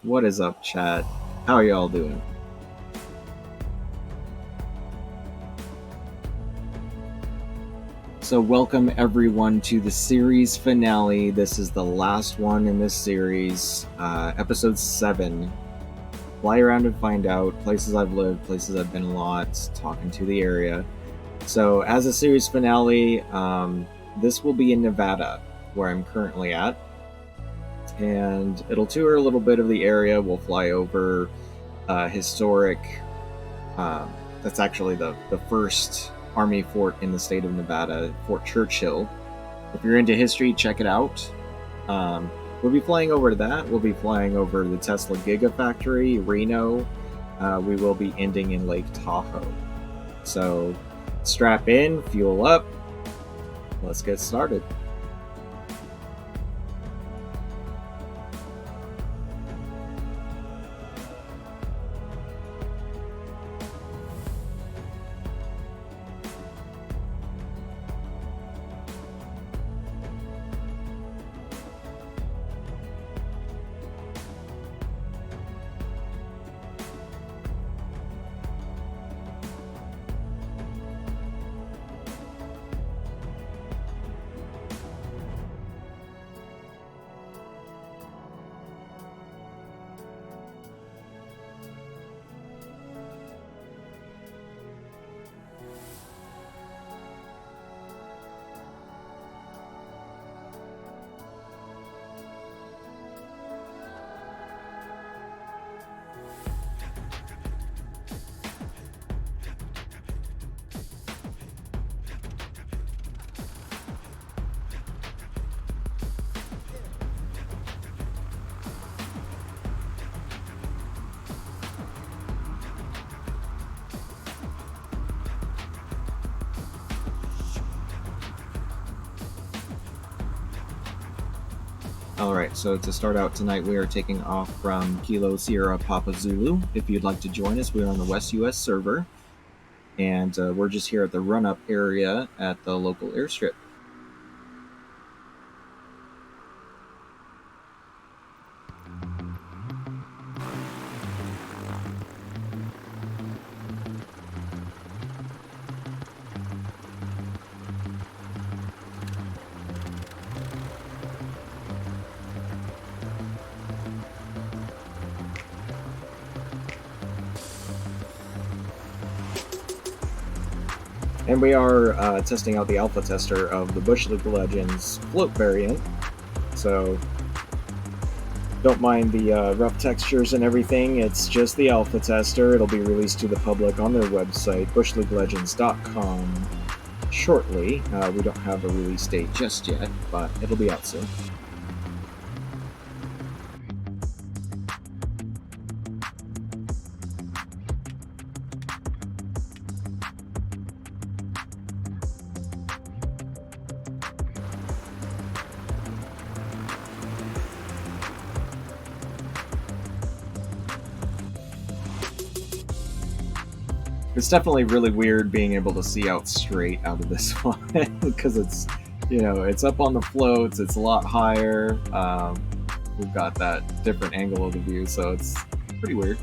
What is up, chat? How are y'all doing? So, welcome everyone to the series finale. This is the last one in this series, episode 7. Fly around and find out places I've lived, places I've been a lot, talking to the area. So, as a series finale, this will be in Nevada, where I'm currently at. And it'll tour a little bit of the area. We'll fly over historic. That's actually the first Army fort in the state of Nevada, Fort Churchill. If you're into history, check it out. We'll be flying over to that. We'll be flying over the Tesla Gigafactory, Reno. We will be ending in Lake Tahoe. So strap in, fuel up. Let's get started. Alright, so to start out tonight, we are taking off from Kilo Sierra Papa Zulu. If you'd like to join us, we are on the West US server, and we're just here at the run-up area at the local airstrip. And we are testing out the alpha tester of the Bush League Legends float variant. So don't mind the rough textures and everything. It's just the alpha tester. It'll be released to the public on their website, bushleaguelegends.com, shortly. We don't have a release date just yet, but it'll be out soon. It's definitely really weird being able to see out straight out of this one because it's, it's up on the floats. It's a lot higher. We've got that different angle of the view, so it's pretty weird.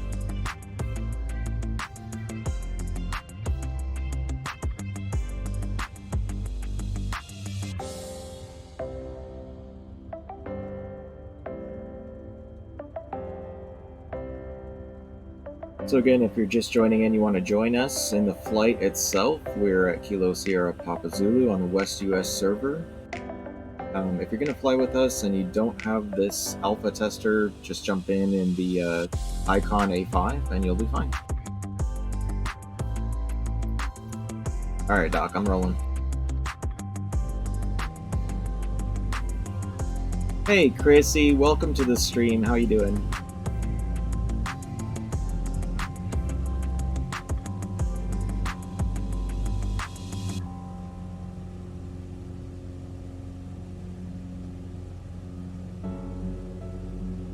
So again, if you're just joining in, you want to join us in the flight itself, we're at Kilo Sierra Papa Zulu on the West US server. If you're going to fly with us and you don't have this alpha tester, just jump in the Icon A5 and you'll be fine. Alright, Doc, I'm rolling. Hey, Chrissy, welcome to the stream. How you doing?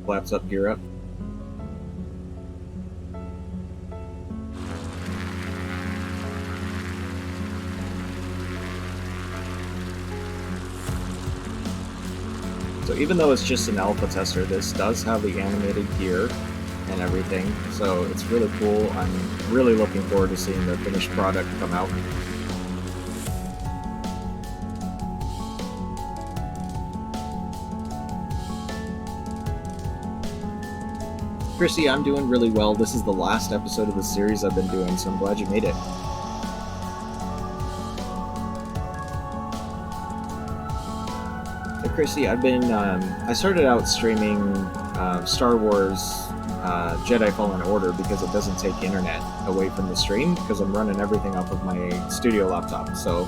Flaps up, gear up. So even though it's just an alpha tester, this does have the animated gear and everything, so it's really cool. I'm really looking forward to seeing the finished product come out. Chrissy, I'm doing really well. This is the last episode of the series I've been doing, so I'm glad you made it. Hey, Chrissy, I started out streaming Star Wars Jedi Fallen Order because it doesn't take internet away from the stream, because I'm running everything off of my studio laptop. So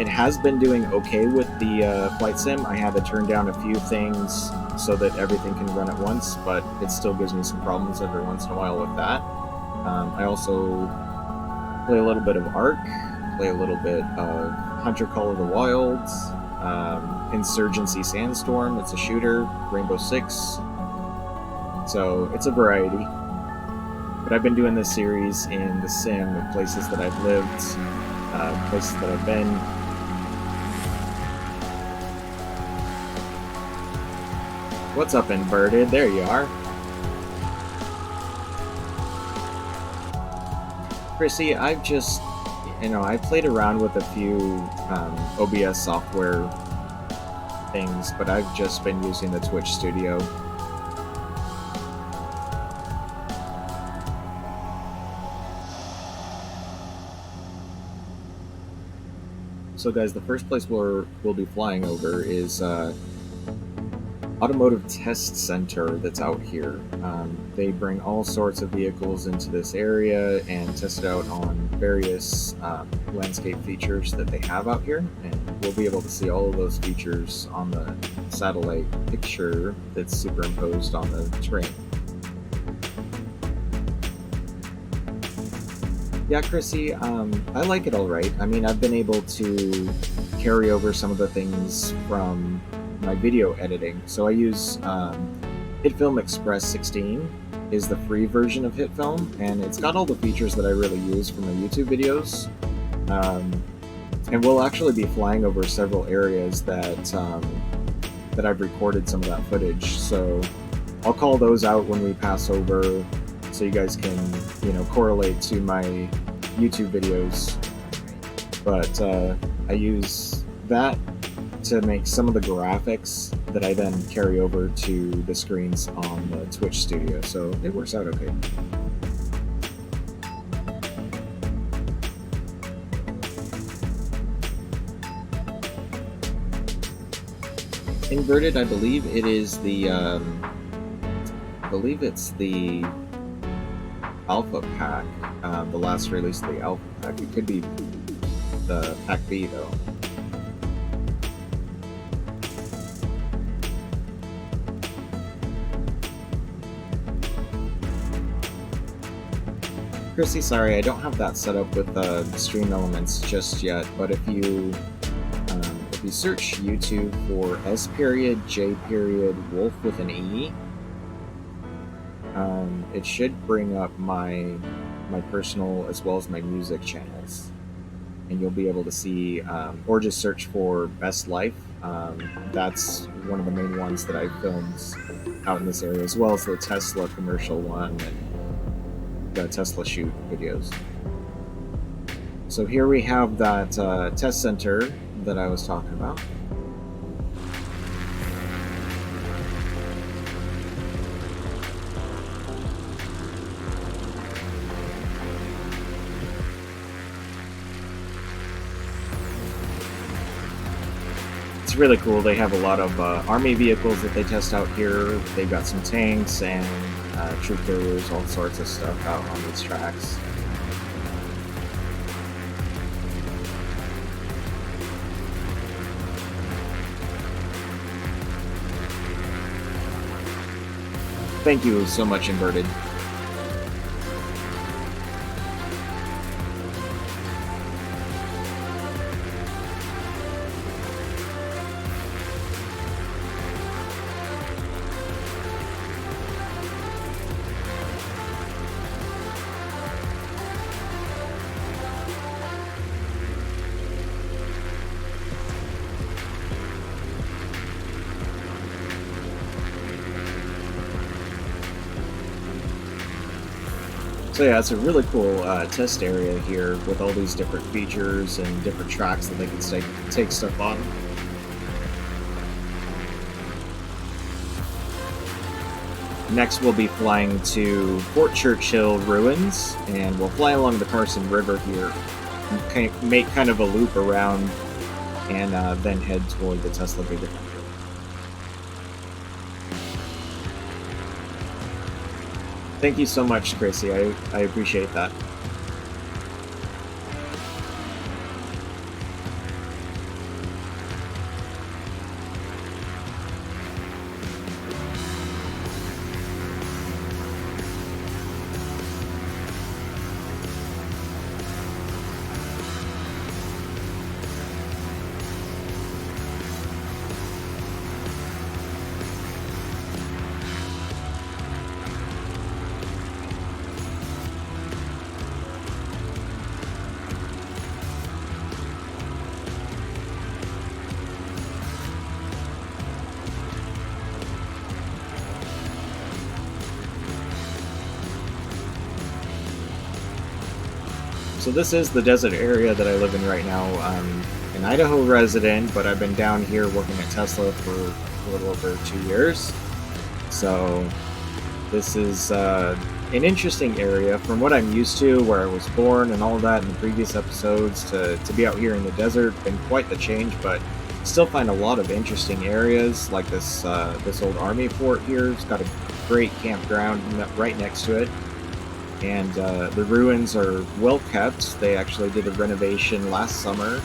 it has been doing okay with the flight sim. I had to turn down a few things so that everything can run at once, but it still gives me some problems every once in a while with that. I also play a little bit of Ark, play a little bit of Hunter Call of the Wilds, Insurgency Sandstorm, it's a shooter, Rainbow Six, so it's a variety. But I've been doing this series in the sim of places that I've lived, places that I've been. What's up, Inverted? There you are. Chrissy, I've just, I played around with a few OBS software things, but I've just been using the Twitch Studio. So guys, the first place we'll be flying over is Automotive Test Center that's out here. They bring all sorts of vehicles into this area and test it out on various landscape features that they have out here, and we'll be able to see all of those features on the satellite picture that's superimposed on the terrain. Yeah, Chrissy, I like it all right. I mean, I've been able to carry over some of the things from my video editing. So I use HitFilm Express 16 is the free version of HitFilm, and it's got all the features that I really use for my YouTube videos. And we'll actually be flying over several areas that I've recorded some of that footage. So I'll call those out when we pass over, so you guys can, correlate to my YouTube videos. But I use that to make some of the graphics that I then carry over to the screens on the Twitch Studio, so it works out okay. Inverted, I believe it is the it's the Alpha Pack, the last release of the Alpha Pack. It could be the Pack B though. Chrissy, sorry, I don't have that set up with Stream Elements just yet, but if you search YouTube for S.J. Wolf with an E, it should bring up my personal as well as my music channels, and you'll be able to see, or just search for Best Life. That's one of the main ones that I filmed out in this area, as well as the Tesla commercial one and the Tesla shoot videos. So here we have that test center that I was talking about. It's really cool. They have a lot of army vehicles that they test out here. They've got some tanks and troop carriers, all sorts of stuff out on these tracks. Thank you so much, Inverted. So yeah, it's a really cool test area here with all these different features and different tracks that they can take stuff on. Next, we'll be flying to Fort Churchill ruins, and we'll fly along the Carson River here, and make kind of a loop around, and then head toward the Tesla Gigafactory. Thank you so much, Tracy. I appreciate that. So this is the desert area that I live in right now. I'm an Idaho resident, but I've been down here working at Tesla for a little over 2 years. So this is an interesting area from what I'm used to, where I was born and all of that in the previous episodes, to be out here in the desert. Been quite the change, but still find a lot of interesting areas like this old army fort here. It's got a great campground right next to it. And the ruins are well kept. They actually did a renovation last summer,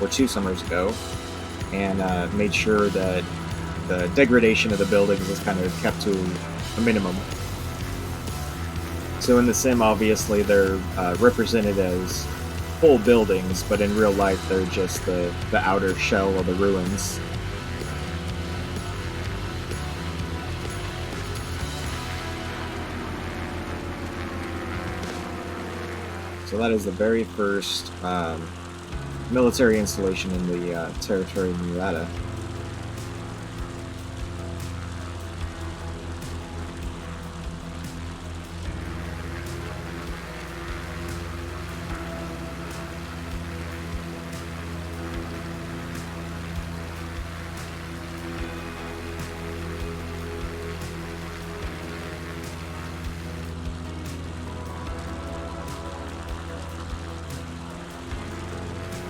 or 2 summers ago, and made sure that the degradation of the buildings is kind of kept to a minimum. So in the sim, obviously, they're represented as full buildings, but in real life, they're just the outer shell of the ruins. So that is the very first military installation in the territory of Nevada.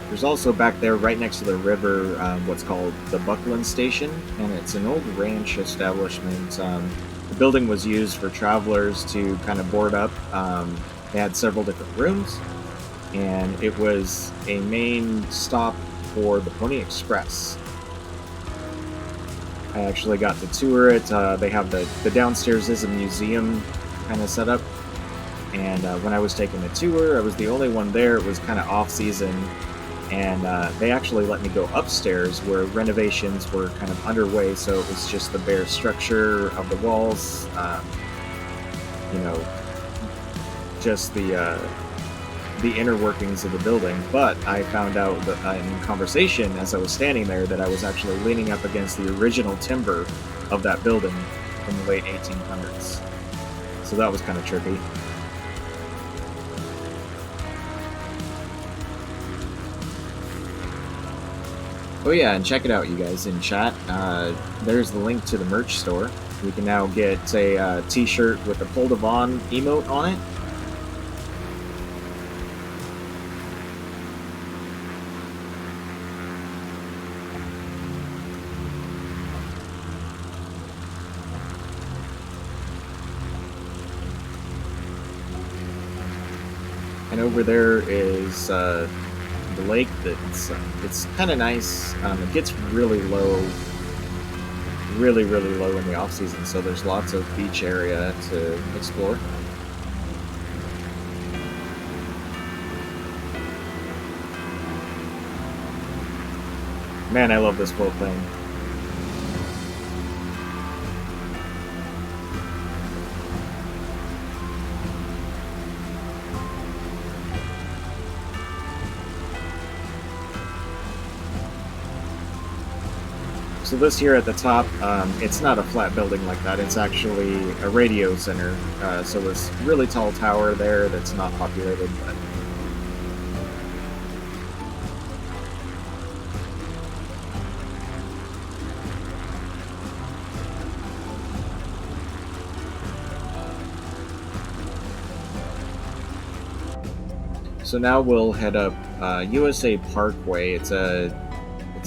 There's also back there, right next to the river, what's called the Buckland Station, and it's an old ranch establishment. The building was used for travelers to kind of board up. They had several different rooms, and it was a main stop for the Pony Express. I actually got to tour it. They have the downstairs is a museum kind of setup, and when I was taking the tour, I was the only one there. It was kind of off season. And they actually let me go upstairs where renovations were kind of underway, so it was just the bare structure of the walls, just the inner workings of the building. But I found out that in conversation as I was standing there that I was actually leaning up against the original timber of that building from the late 1800s. So that was kind of trippy. Oh yeah, and check it out, you guys, in chat. There's the link to the merch store. You can now get a t-shirt with the Pull Devon emote on it. And over there is the lake. It's kind of nice. It gets really low, really low in the off season, so there's lots of beach area to explore. Man, I love this whole thing. So this here at the top, it's not a flat building like that. It's actually a radio center. So this really tall tower there that's not populated, but so now we'll head up USA Parkway. It's a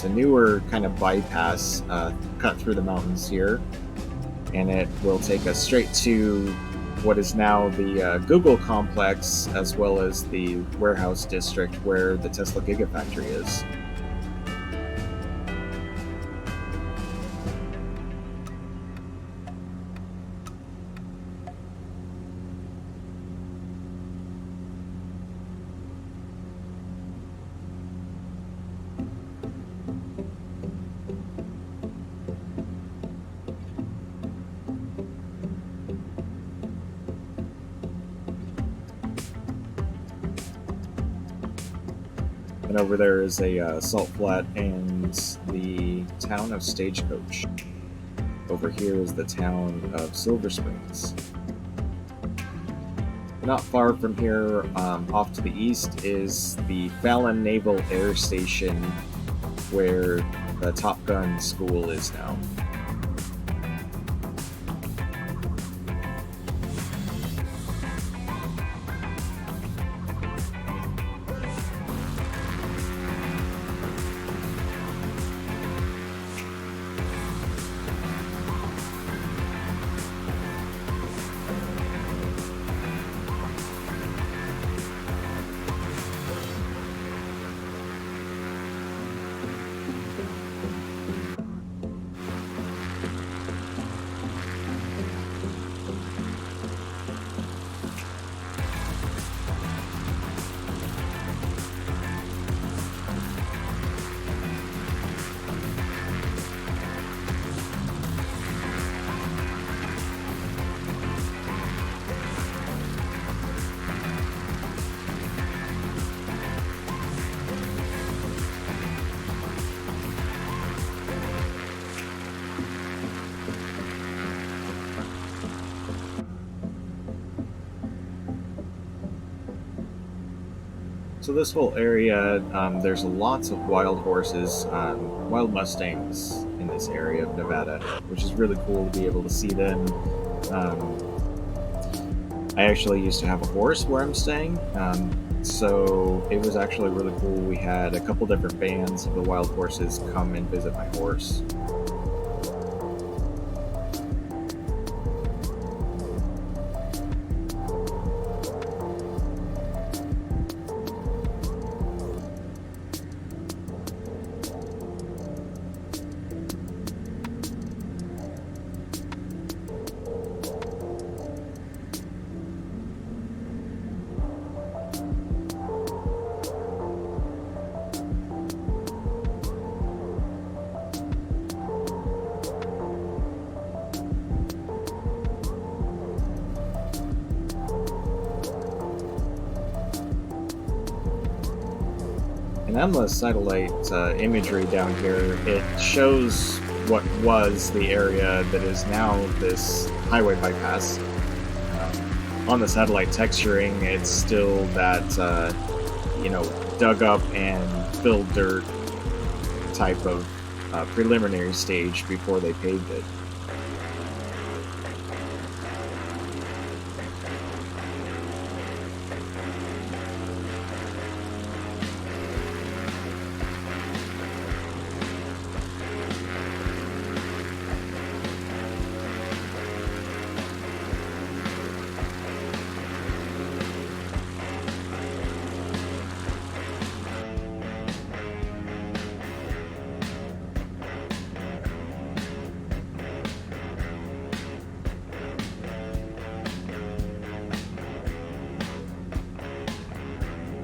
newer kind of bypass cut through the mountains here, and it will take us straight to what is now the Google complex, as well as the warehouse district where the Tesla Gigafactory is. And over there is a salt flat and the town of Stagecoach. Over here is the town of Silver Springs. Not far from here, off to the east, is the Fallon Naval Air Station, where the Top Gun school is now. So this whole area, there's lots of wild horses, wild mustangs in this area of Nevada, which is really cool to be able to see them. I actually used to have a horse where I'm staying, so it was actually really cool. We had a couple different bands of the wild horses come and visit my horse. And on the satellite imagery down here, it shows what was the area that is now this highway bypass. On the satellite texturing, it's still that, dug up and filled dirt type of preliminary stage before they paved it.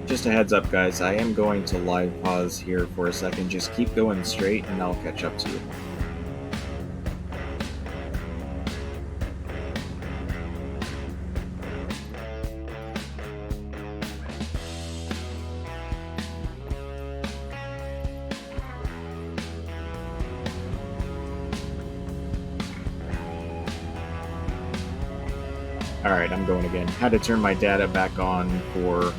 Just a heads up, guys, I am going to live pause here for a second. Just keep going straight and I'll catch up to you. Alright, I'm going again. Had to turn my data back on for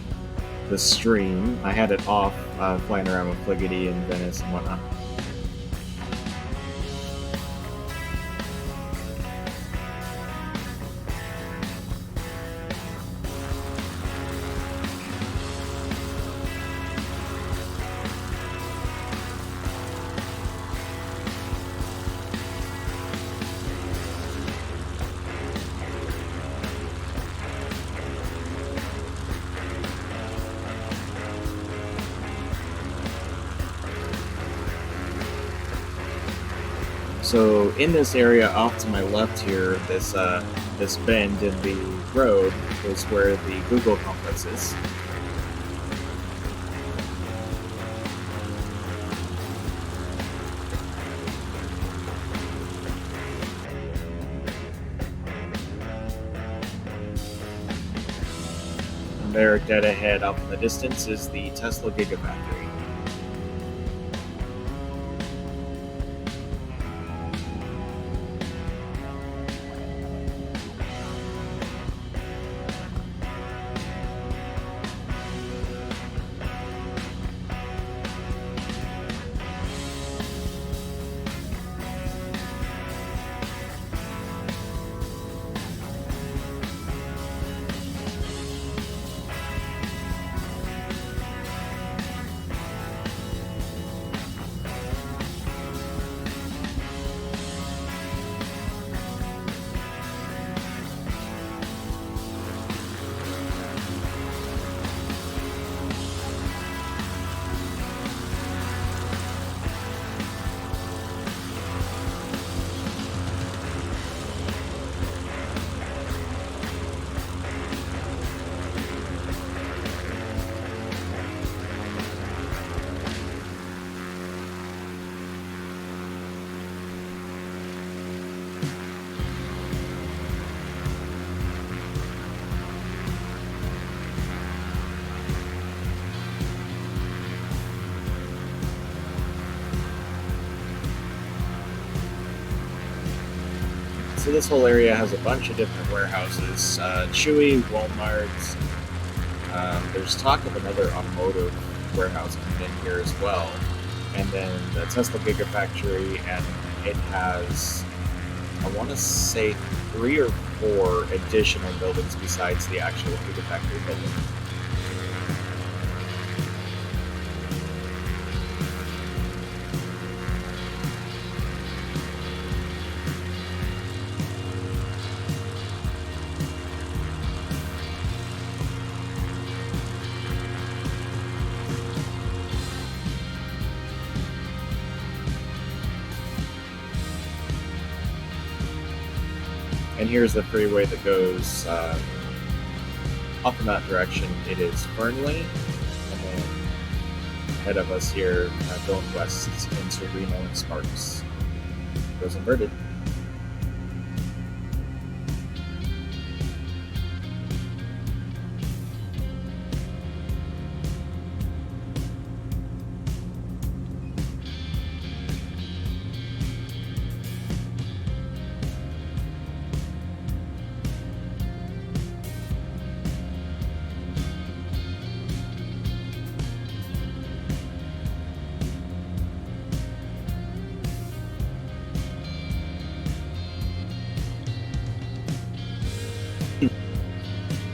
the stream. I had it off, flying around with Fliggity and Venice and whatnot. So in this area off to my left here, this bend in the road is where the Google complex is. And there, dead ahead off in the distance, is the Tesla Gigafactory. So this whole area has a bunch of different warehouses. Chewy, Walmart. There's talk of another automotive warehouse coming in here as well. And then the Tesla Gigafactory, and it has, I want to say, 3 or 4 additional buildings besides the actual Gigafactory building. And here's the freeway that goes up in that direction. It is Fernley, and then ahead of us here, going west into Reno and Sparks. Goes inverted.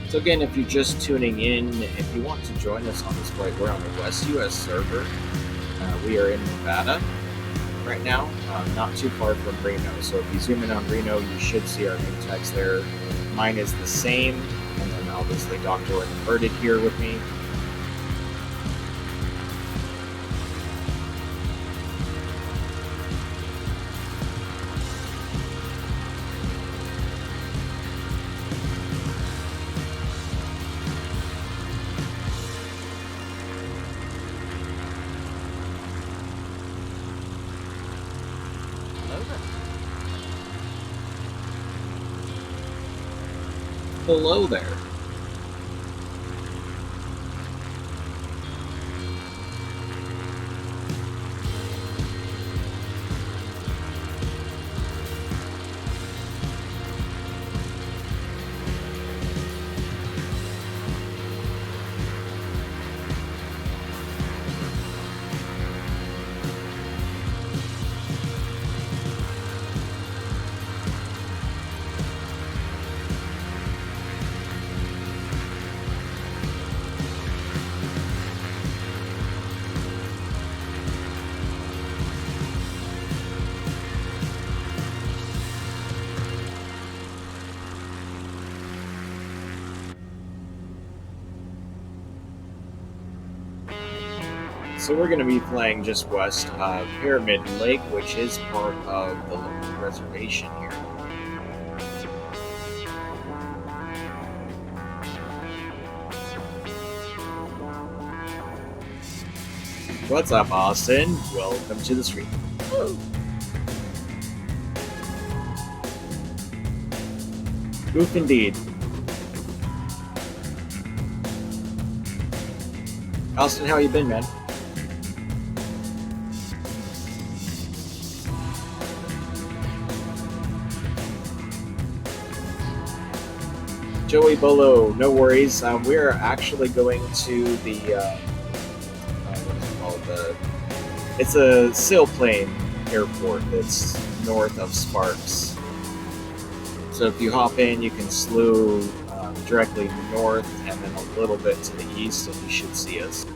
So again, if you're just tuning in, if you want to join us on this flight, we're on the West US server. We are in Nevada right now, not too far from Reno. So if you zoom in on Reno, you should see our new text there. Mine is the same, and then obviously Dr. Inverted here with me. Hello there. So we're going to be playing just west of Pyramid Lake, which is part of the local reservation here. What's up, Austin? Welcome to the stream. Oof indeed. Austin, how you been, man? Joey Bolo, no worries. We're actually going to the what is it called? It's a sailplane airport that's north of Sparks. So if you hop in, you can slew directly north and then a little bit to the east, and you should see us.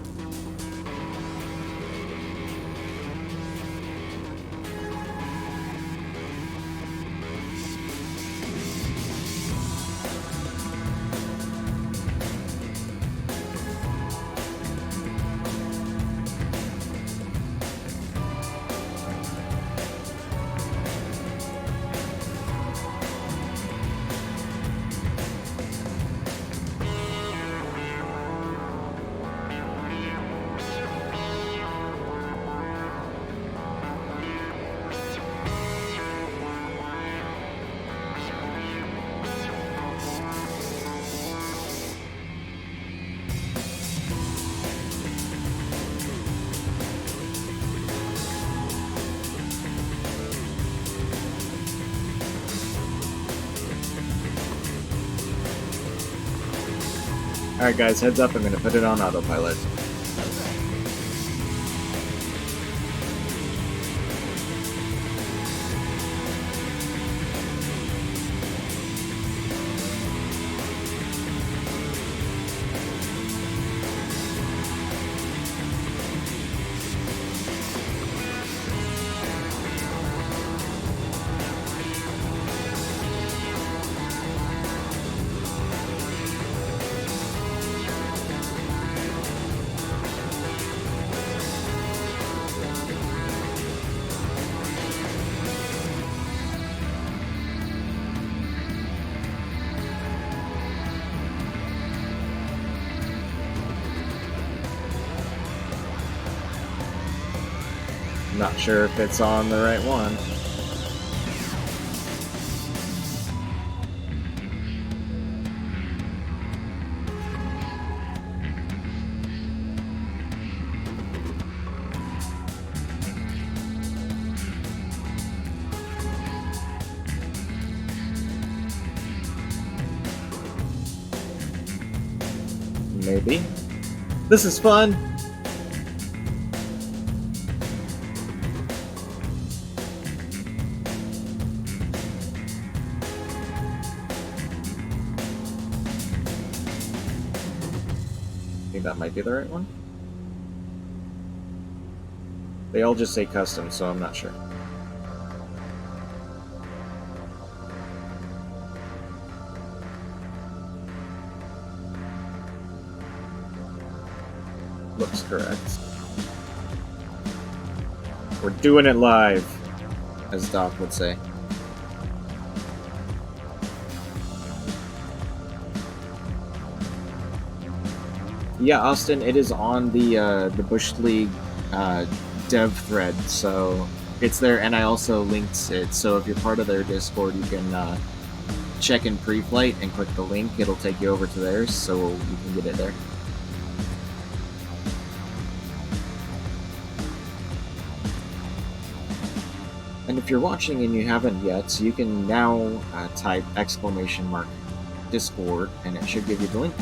Alright guys, heads up, I'm going to put it on autopilot. Not sure if it's on the right one. Maybe. This is fun! I think that might be the right one. They all just say custom, so I'm not sure. Looks correct. We're doing it live, as Doc would say. Yeah, Austin, it is on the Bush League dev thread, so it's there, and I also linked it, so if you're part of their Discord, you can check in pre-flight and click the link. It'll take you over to theirs, so you can get it there. And if you're watching and you haven't yet, you can now type !Discord, and it should give you the link.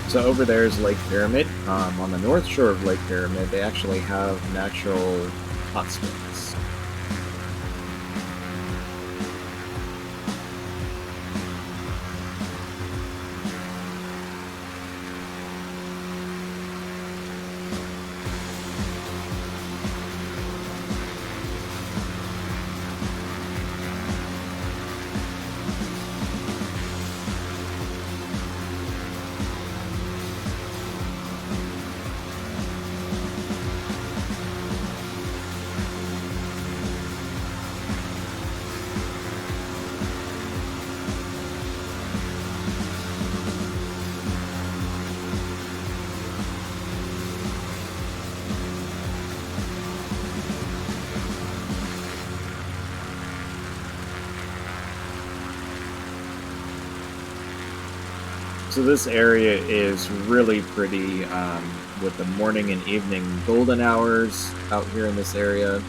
So over there is Lake Pyramid. On the north shore of Lake Pyramid, they actually have natural hot springs. So this area is really pretty with the morning and evening golden hours out here in this area.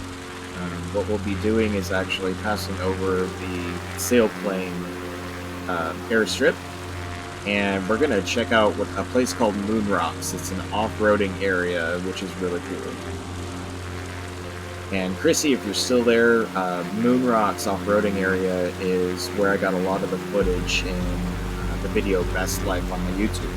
What we'll be doing is actually passing over the sailplane airstrip, and we're going to check out a place called Moon Rocks. It's an off-roading area, which is really cool. And Chrissy, if you're still there, Moon Rocks off-roading area is where I got a lot of the footage in the video Best Life on my YouTube.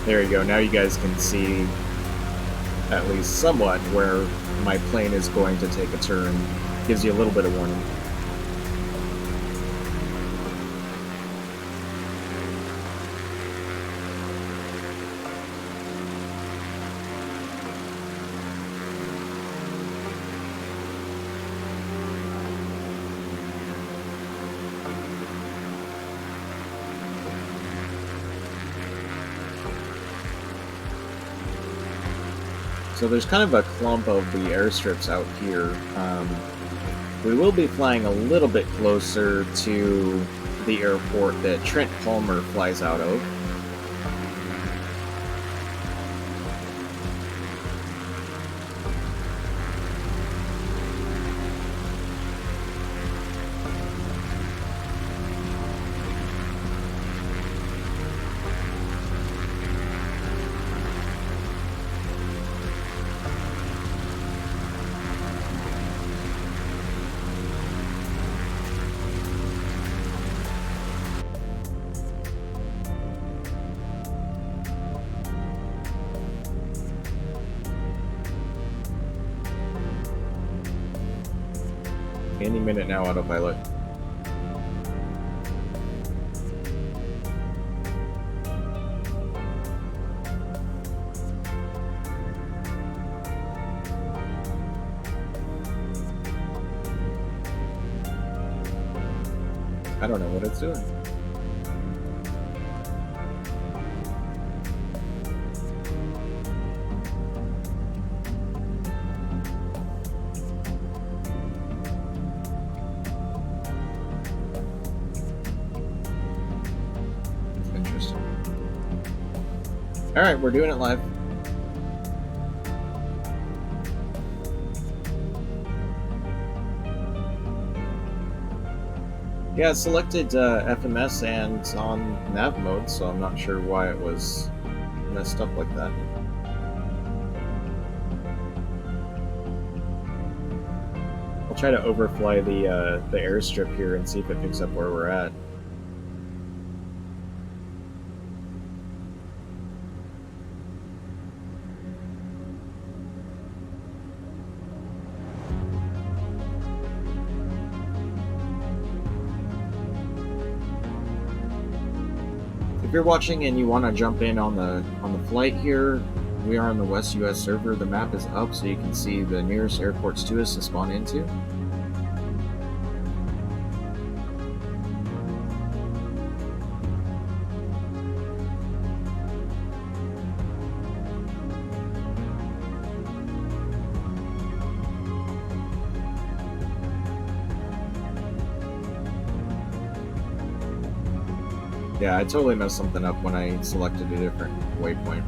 There you go. Now you guys can see at least somewhat where my plane is going to take a turn. Gives you a little bit of warning. So there's kind of a clump of the airstrips out here. We will be flying a little bit closer to the airport that Trent Palmer flies out of. Any minute now, autopilot. I don't know what it's doing. Alright, we're doing it live. Yeah, it selected FMS and on nav mode, so I'm not sure why it was messed up like that. I'll try to overfly the airstrip here and see if it picks up where we're at. If you're watching and you want to jump in on the flight here, we are on the West US server. The map is up so you can see the nearest airports to us to spawn into. Yeah, I totally messed something up when I selected a different waypoint.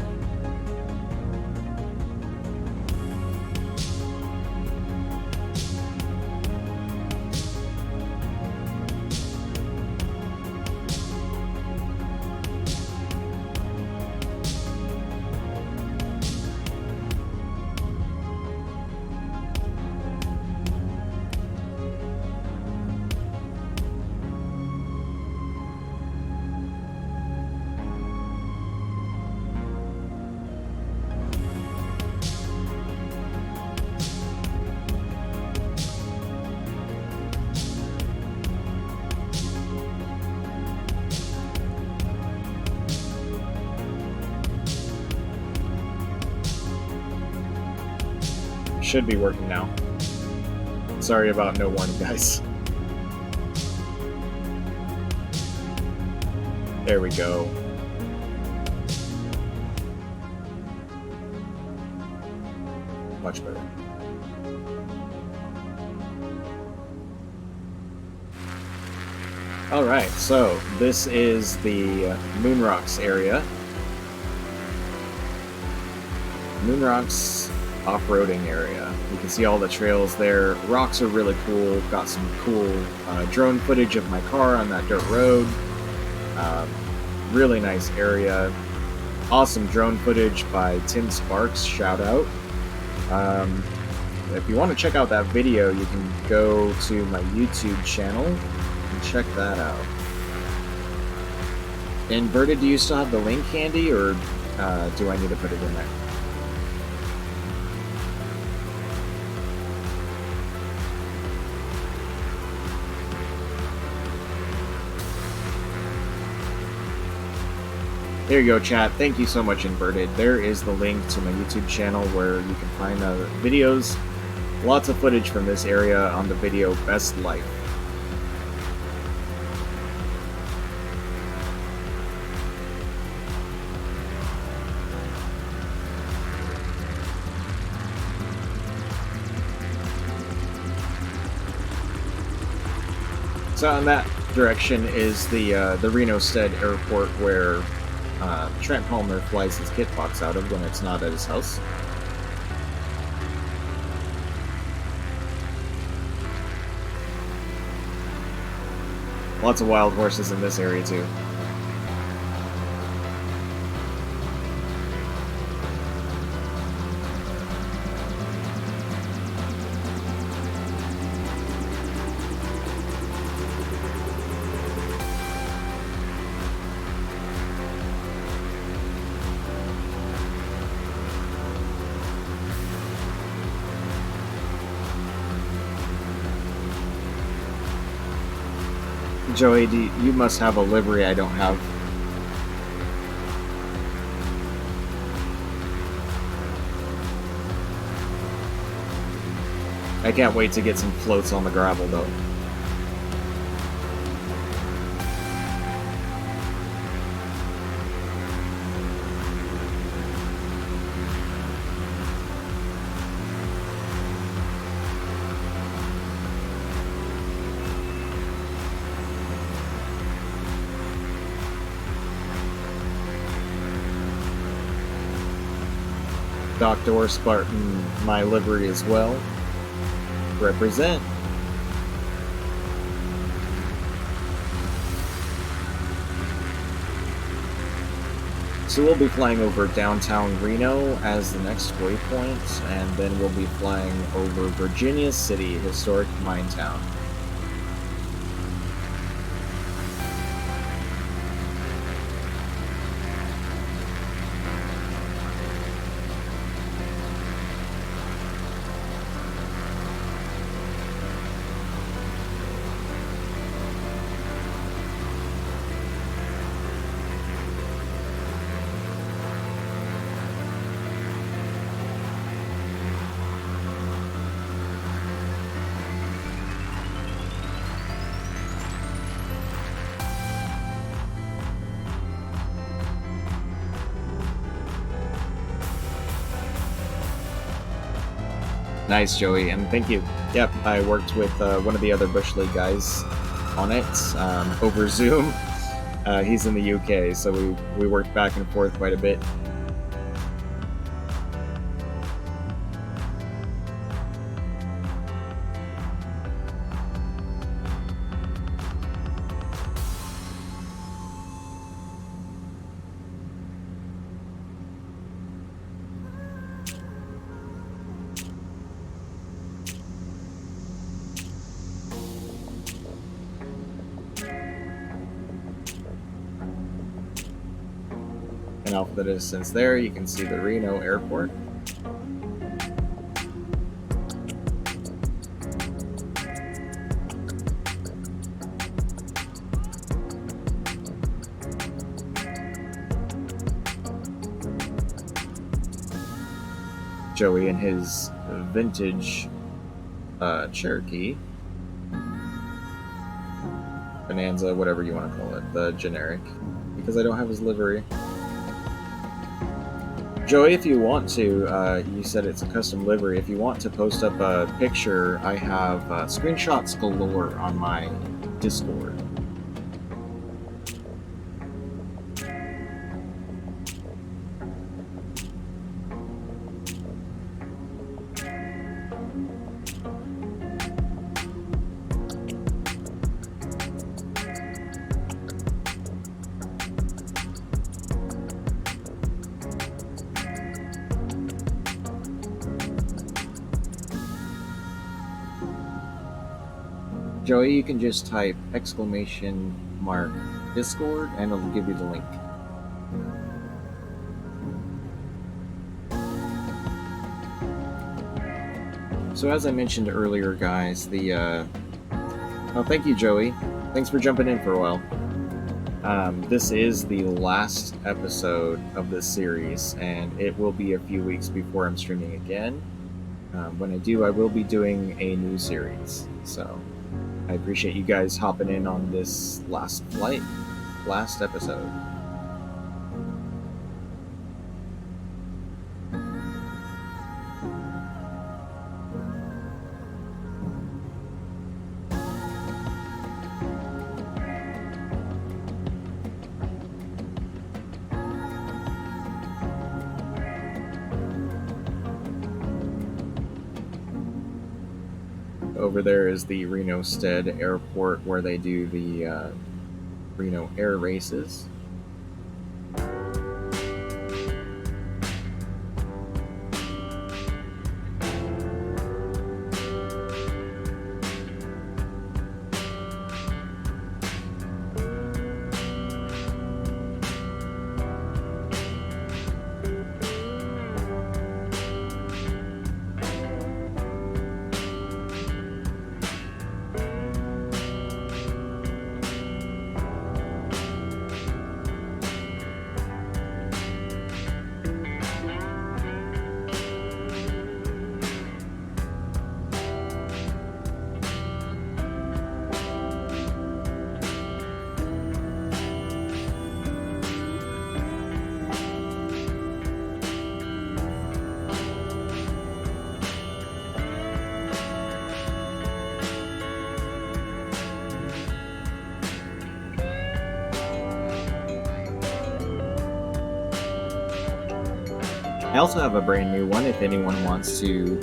Should be working now. Sorry about no warning, guys. There we go. Much better. Alright, so this is the Moon Rocks area. Moon Rocks off-roading area. You can see all the trails there. Rocks are really cool. Got some cool drone footage of my car on that dirt road. Really nice area. Awesome drone footage by Tim Sparks, shout out. If you want to check out that video, you can go to my YouTube channel and check that out. Inverted, do you still have the link handy, or do I need to put it in there? There you go, chat. Thank you so much, Inverted. There is the link to my YouTube channel where you can find videos. Lots of footage from this area on the video Best Life. So in that direction is the Reno Stead Airport, where Trent Palmer flies his kit box out of when it's not at his house. Lots of wild horses in this area too. Joey, you must have a livery I don't have. I can't wait to get some floats on the gravel, though. Dr. Spartan, my livery as well. Represent. So we'll be flying over downtown Reno as the next waypoint, and then we'll be flying over Virginia City, historic mine town. Nice, Joey, and thank you. Yep, I worked with one of the other Bush League guys on it over Zoom. He's in the UK, so we worked back and forth quite a bit. And off the distance there, you can see the Reno airport. Joey in his vintage Cherokee. Bonanza, whatever you want to call it, the generic, because I don't have his livery. Joey, if you want to, you said it's a custom livery. If you want to post up a picture, I have screenshots galore on my Discord. Joey, you can just type !Discord and it'll give you the link. So as I mentioned earlier, guys, thank you, Joey. Thanks for jumping in for a while. This is the last episode of this series, and it will be a few weeks before I'm streaming again. When I do, I will be doing a new series, so I appreciate you guys hopping in on this last episode. Over there is the Reno Stead Airport where they do the Reno Air Races. I also have a brand new one if anyone wants to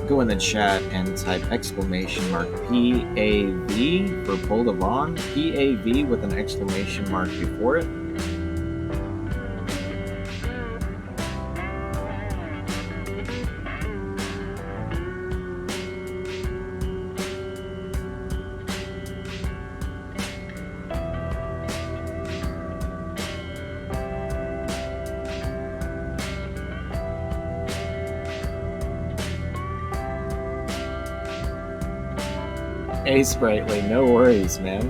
go in the chat and type !PAV for Paul Devon, PAV with an exclamation mark before it. Hey, Sprightly, no worries, man.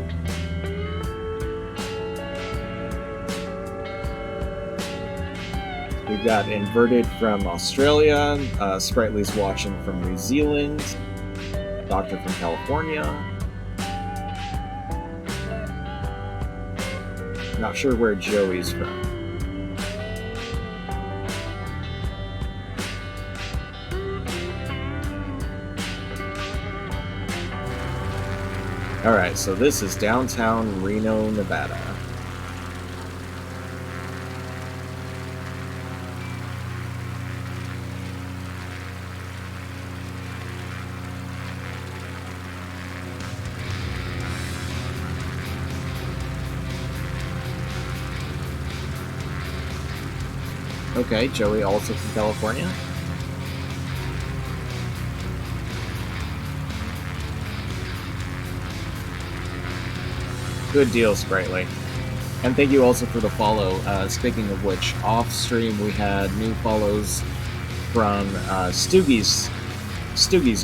We've got Inverted from Australia, Sprightly's watching from New Zealand, Doctor from California. Not sure where Joey's from. Alright, so this is downtown Reno, Nevada. Okay, Joey also from California. Good deal, Sprightly. And thank you also for the follow. Speaking of which, off stream we had new follows from Stoogie's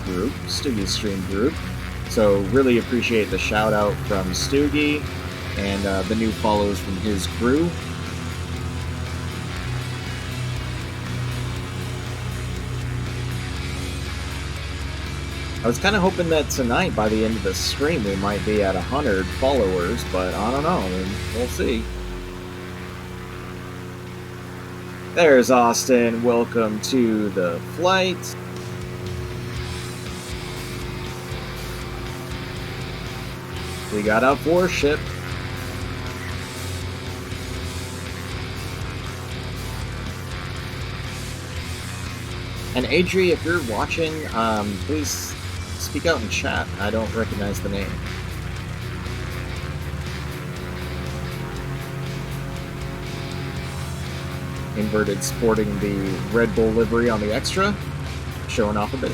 group, Stoogie's stream group. So really appreciate the shout out from Stoogie and the new follows from his crew. I was kind of hoping that tonight, by the end of the stream, we might be at 100 followers, but I don't know. We'll see. There's Austin. Welcome to the flight. We got a warship. And Adri, if you're watching, please speak out in chat. I don't recognize the name. Inverted sporting the Red Bull livery on the extra, showing off a bit.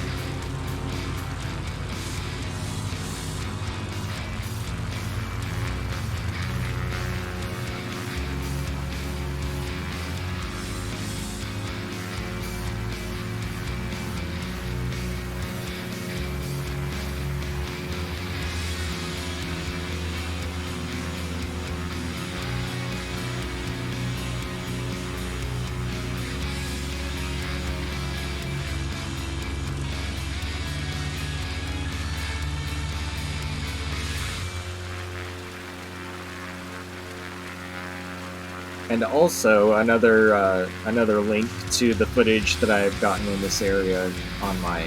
And also another link to the footage that I've gotten in this area on my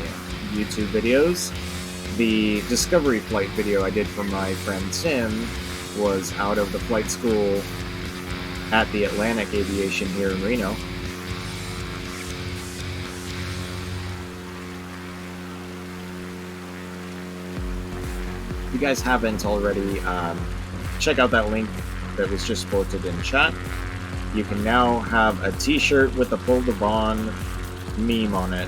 YouTube videos. The Discovery Flight video I did for my friend Tim was out of the flight school at the Atlantic Aviation here in Reno. If you guys haven't already, check out that link that was just posted in chat. You can now have a t-shirt with a Paul Devon meme on it.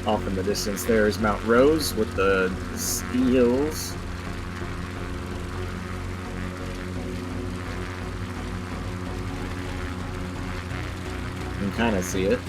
Off in the distance there is Mount Rose with the ski hills. You can kind of see it.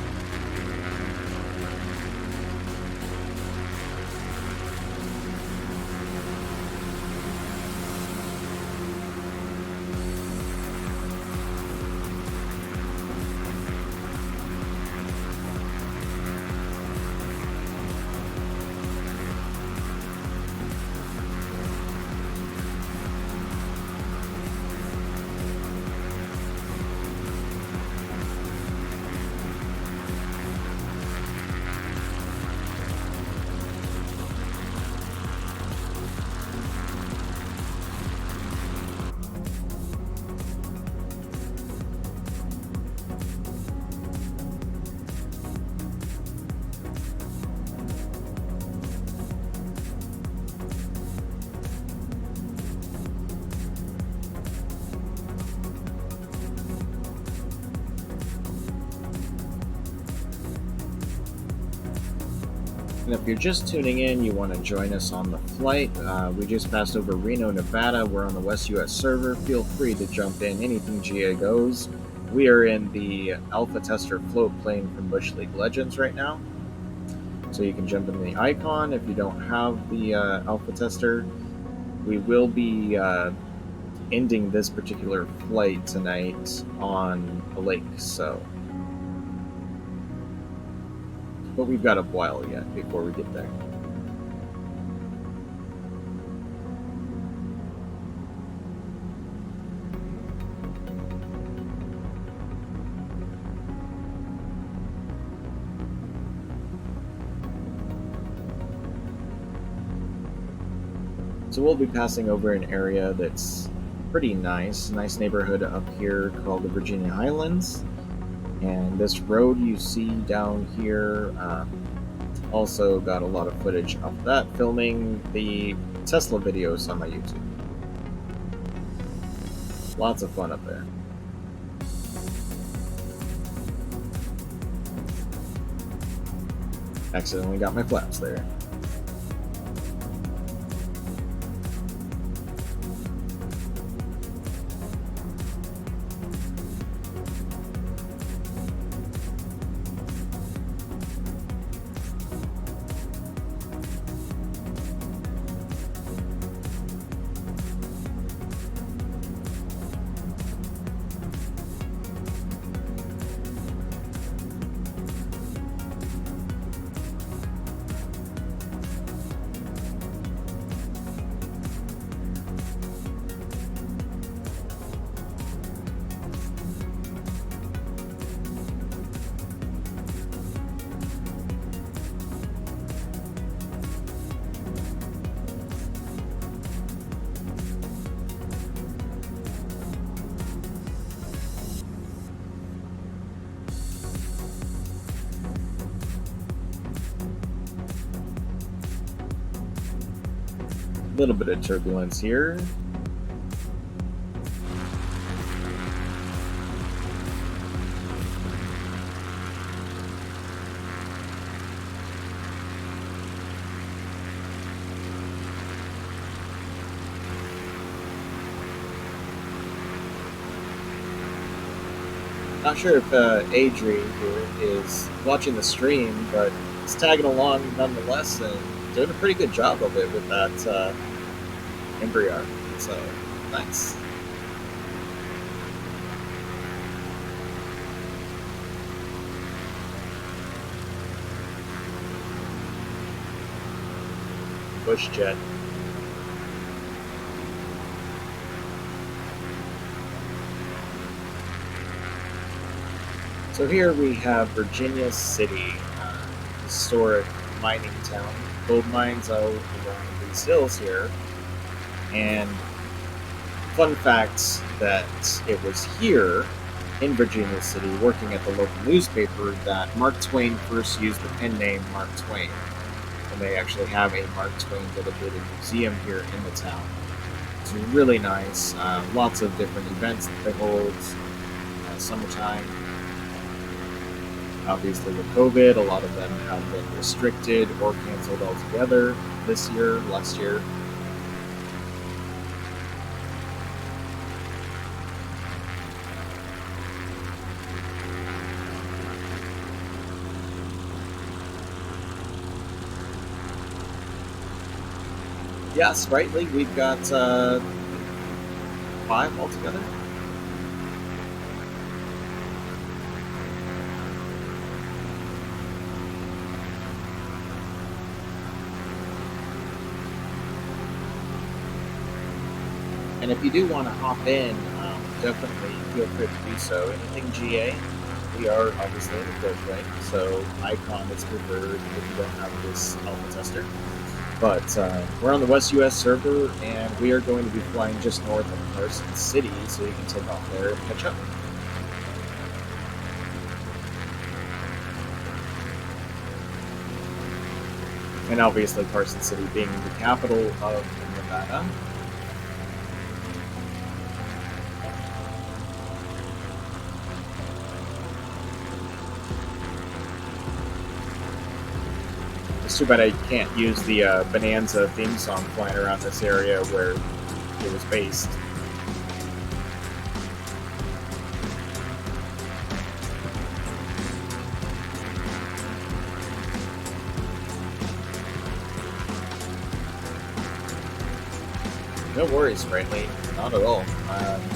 And if you're just tuning in, you want to join us on the flight. We just passed over Reno, Nevada. We're on the West US server. Feel free to jump in. Anything GA goes. We are in the Alpha Tester float plane from Bush League Legends right now. So you can jump in the icon if you don't have the Alpha Tester. We will be ending this particular flight tonight on a lake, but we've got a while yet before we get there. So we'll be passing over an area that's pretty nice neighborhood up here called the Virginia Highlands. And this road you see down here also got a lot of footage of that, filming the Tesla videos on my YouTube. Lots of fun up there. Accidentally got my flaps there. A little bit of turbulence here. Not sure if Adri here is watching the stream, but he's tagging along nonetheless and doing a pretty good job of it with that embryo. So, nice. Bush jet. So here we have Virginia City, historic mining town. Gold mines out around these hills here. And fun fact that it was here in Virginia City, working at the local newspaper, that Mark Twain first used the pen name Mark Twain. And they actually have a Mark Twain dedicated museum here in the town. It's really nice. Lots of different events that they hold. Summertime. Obviously with COVID, a lot of them have been restricted or canceled altogether this year, last year. Yeah, Sprightly, we've got 5 altogether. And if you do want to hop in, definitely feel free to do so. Anything GA, we are obviously in the close range, so icon is preferred if you don't have this alpha tester. But we're on the West US server, and we are going to be flying just north of Carson City, so you can take off there and catch up. And obviously Carson City being the capital of Nevada. It's too bad I can't use the Bonanza theme song flying around this area where it was based. No worries, Brightly. Not at all.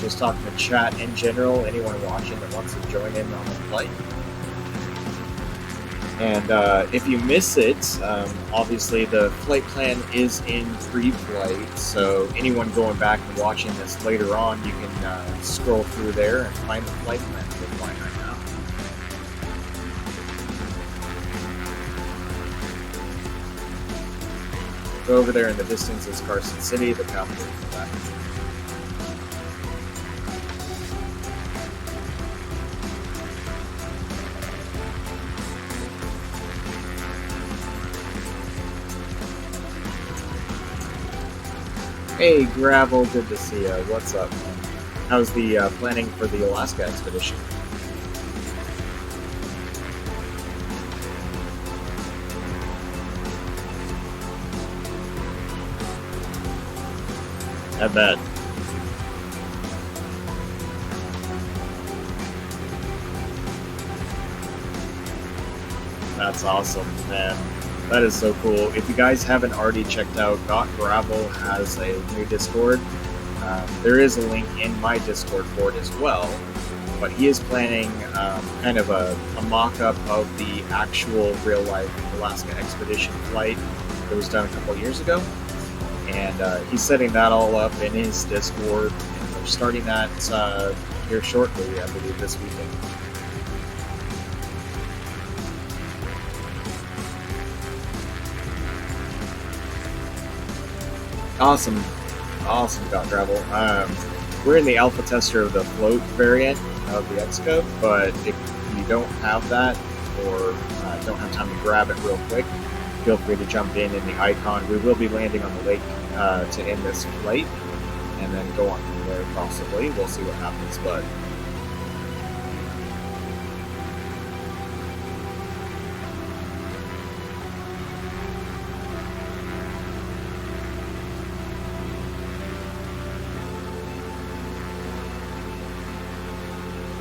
Just talking to chat in general. Anyone watching that wants to join in on the flight. And if you miss it, obviously the flight plan is in pre-flight. So anyone going back and watching this later on, you can scroll through there and find the flight plan we're flying right now. So over there in the distance is Carson City, the capital of Quebec. Hey, Gravel, good to see you. What's up, man? How's the planning for the Alaska expedition? I bet. That's awesome, man. That is so cool. If you guys haven't already checked out, Got Gravel has a new Discord. There is a link in my Discord for it as well. But he is planning kind of a mock-up of the actual real-life Alaska expedition flight that was done a couple years ago. And he's setting that all up in his Discord. And we're starting that here shortly, I believe, this weekend. Awesome. Awesome, Got Gravel. We're in the alpha tester of the float variant of the Xcode, but if you don't have that or don't have time to grab it real quick, feel free to jump in the icon. We will be landing on the lake to end this flight and then go on from there possibly. We'll see what happens, but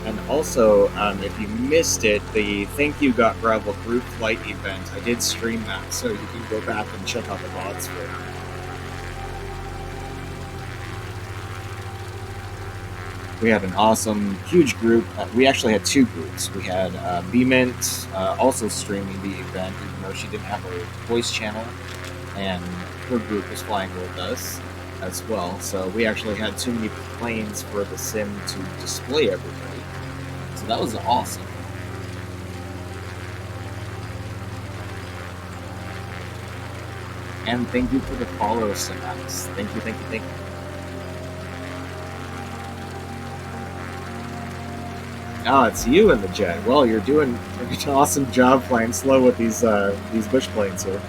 and also, if you missed it, the Thank You Got Gravel group flight event, I did stream that, so you can go back and check out the VODs for it. We had an awesome, huge group. We actually had two groups. We had B-Mint also streaming the event, even though she didn't have a voice channel, and her group was flying with us as well. So we actually had too many planes for the sim to display everybody. So that was awesome. And thank you for the follow, Simax. Thank you, thank you, thank you. It's you in the jet. Well, you're doing an awesome job flying slow with these bush planes here.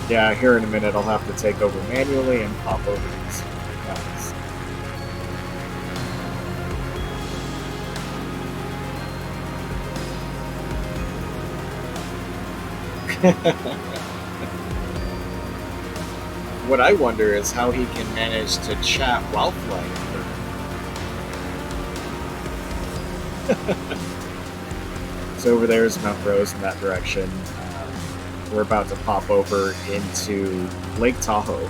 Yeah, here in a minute I'll have to take over manually and pop over these guys. What I wonder is how he can manage to chat while flying. So over there is Mount Rose in that direction. We're about to pop over into Lake Tahoe.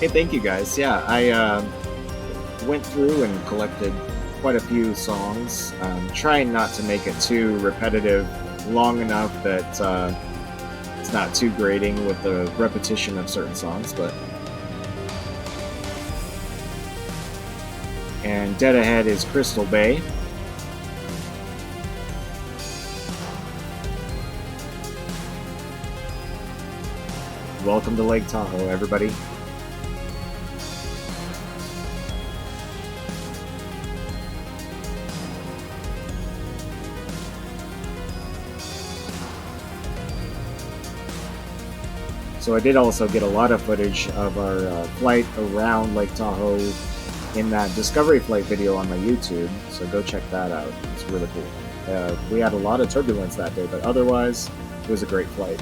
Hey, thank you guys. Yeah, I went through and collected quite a few songs. Trying not to make it too repetitive, long enough that it's not too grating with the repetition of certain songs, but... And dead ahead is Crystal Bay. Welcome to Lake Tahoe, everybody. So I did also get a lot of footage of our flight around Lake Tahoe in that Discovery Flight video on my YouTube, so go check that out. It's really cool. We had a lot of turbulence that day, but otherwise, it was a great flight.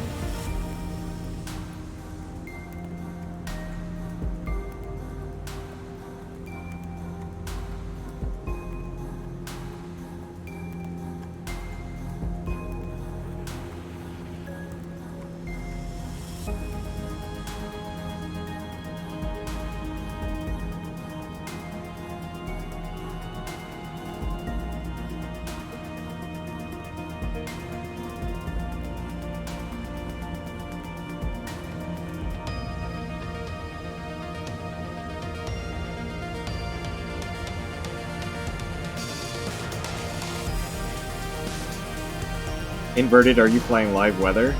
Inverted, are you playing live weather?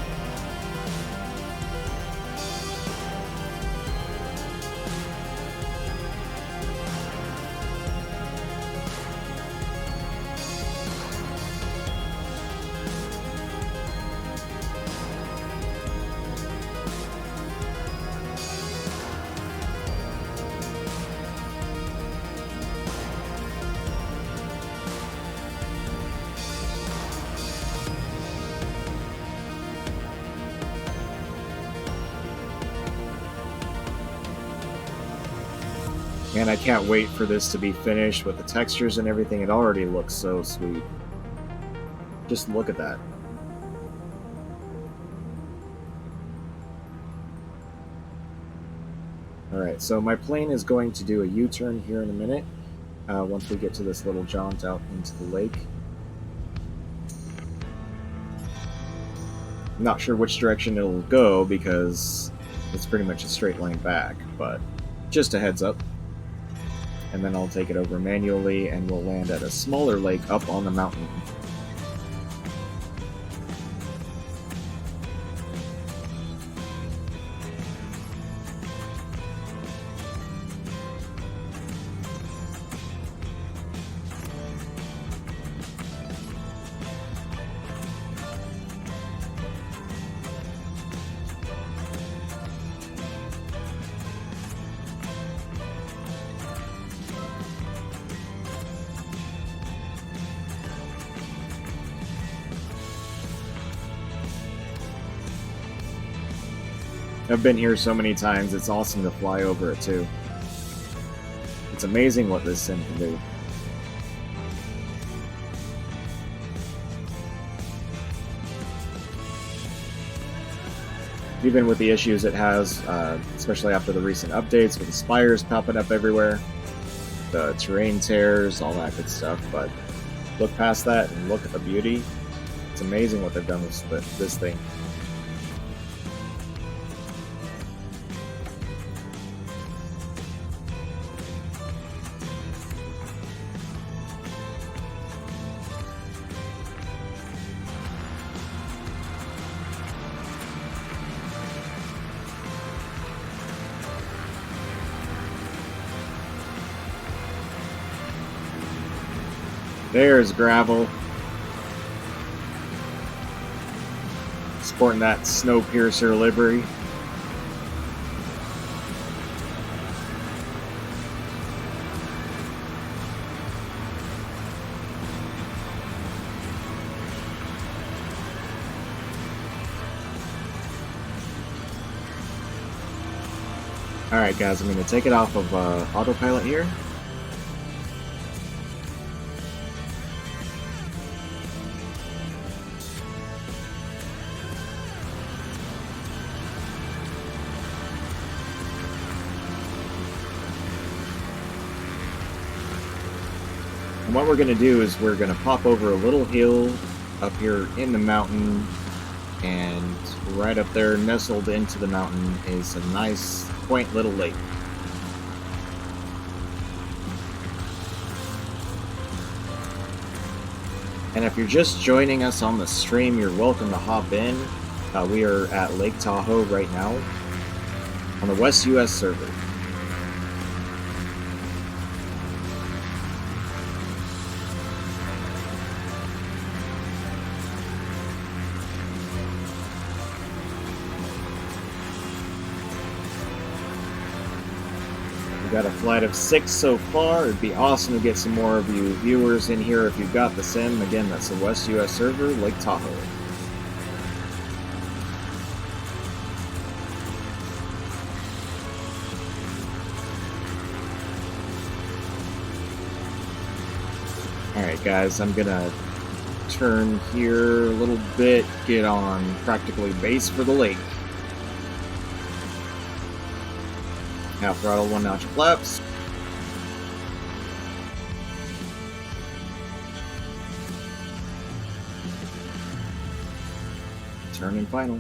Man, I can't wait for this to be finished with the textures and everything. It already looks so sweet. Just look at that. Alright, so my plane is going to do a U-turn here in a minute, once we get to this little jaunt out into the lake. I'm not sure which direction it'll go because it's pretty much a straight line back, but just a heads up. And then I'll take it over manually and we'll land at a smaller lake up on the mountain. I've been here so many times, it's awesome to fly over it too. It's amazing what this sim can do. Even with the issues it has, especially after the recent updates with the spires popping up everywhere, the terrain tears, all that good stuff, but look past that and look at the beauty. It's amazing what they've done with this thing. There's gravel. Sporting that Snowpiercer livery. Alright guys, I'm going to take it off of autopilot here. And what we're going to do is we're going to pop over a little hill up here in the mountain, and right up there, nestled into the mountain, is a nice, quaint little lake. And if you're just joining us on the stream, you're welcome to hop in. We are at Lake Tahoe right now on the West US server. Got a flight of 6 so far. It'd be awesome to get some more of you viewers in here if you've got the sim. Again, that's the West US server, Lake Tahoe. Alright guys, I'm gonna turn here a little bit, get on practically base for the lake. Half throttle, 1 notch of flaps. Turn and final.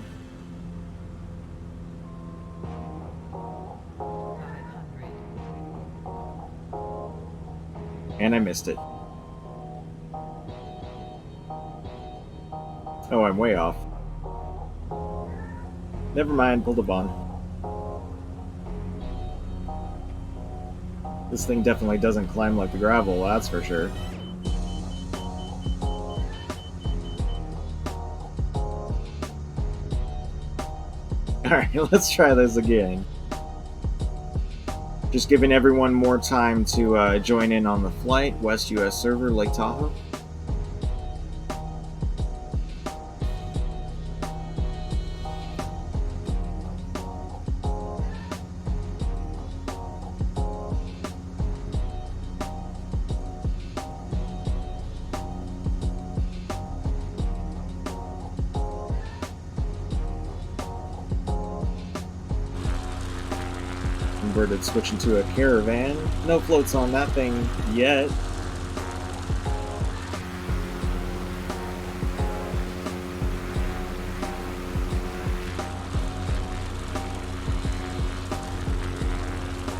And I missed it. Oh, I'm way off. Never mind, pulled a bond. This thing definitely doesn't climb like the gravel, that's for sure. Alright, let's try this again. Just giving everyone more time to join in on the flight. West US server, Lake Tahoe. Converted, switching to a caravan. No floats on that thing yet.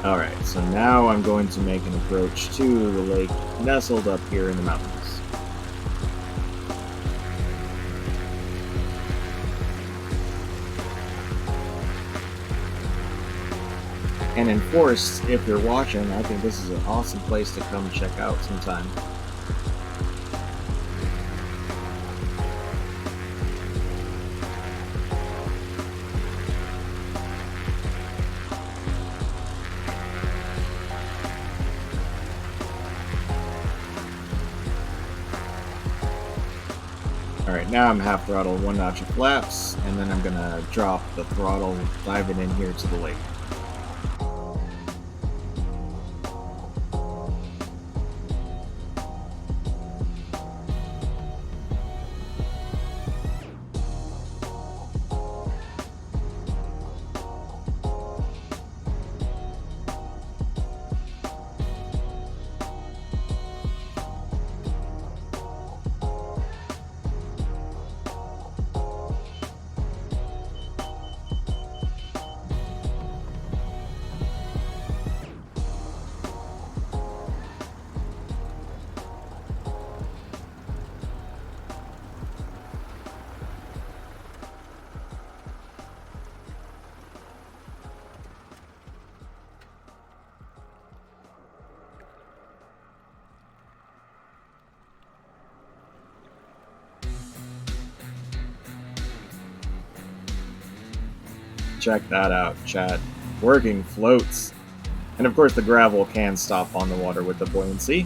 Alright, so now I'm going to make an approach to the lake nestled up here in the mountains. And in Forest, if you're watching, I think this is an awesome place to come check out sometime. Alright, now I'm half throttle, 1 notch of flaps, and then I'm gonna drop the throttle, diving in here to the lake. Check that out, chat. Working floats. And of course the gravel can stop on the water with the buoyancy.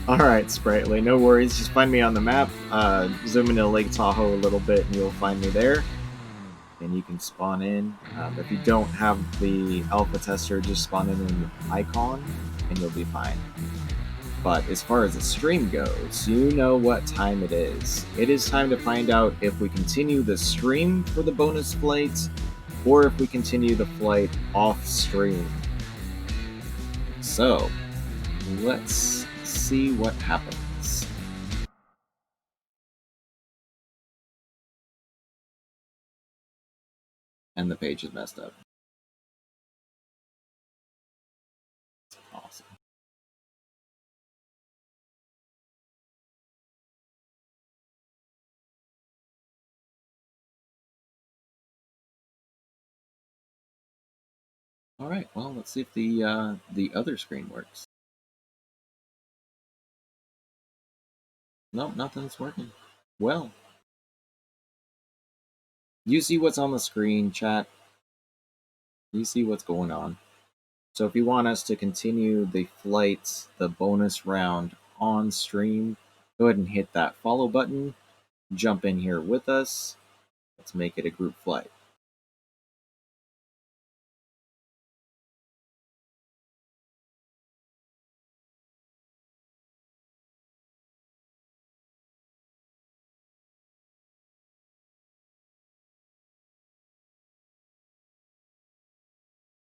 Alright, Sprightly, no worries. Just find me on the map. Zoom into Lake Tahoe a little bit and you'll find me there. And you can spawn in. If you don't have the alpha tester, just spawn in an icon and you'll be fine. But as far as the stream goes, you know what time it is. It is time to find out if we continue the stream for the bonus flights or if we continue the flight off stream. So, let's see what happens. And the page is messed up. Awesome. Alright, well, let's see if the other screen works. Nope, nothing's working. Well, you see what's on the screen, chat. You see what's going on. So if you want us to continue the flights, the bonus round on stream, go ahead and hit that follow button. Jump in here with us. Let's make it a group flight.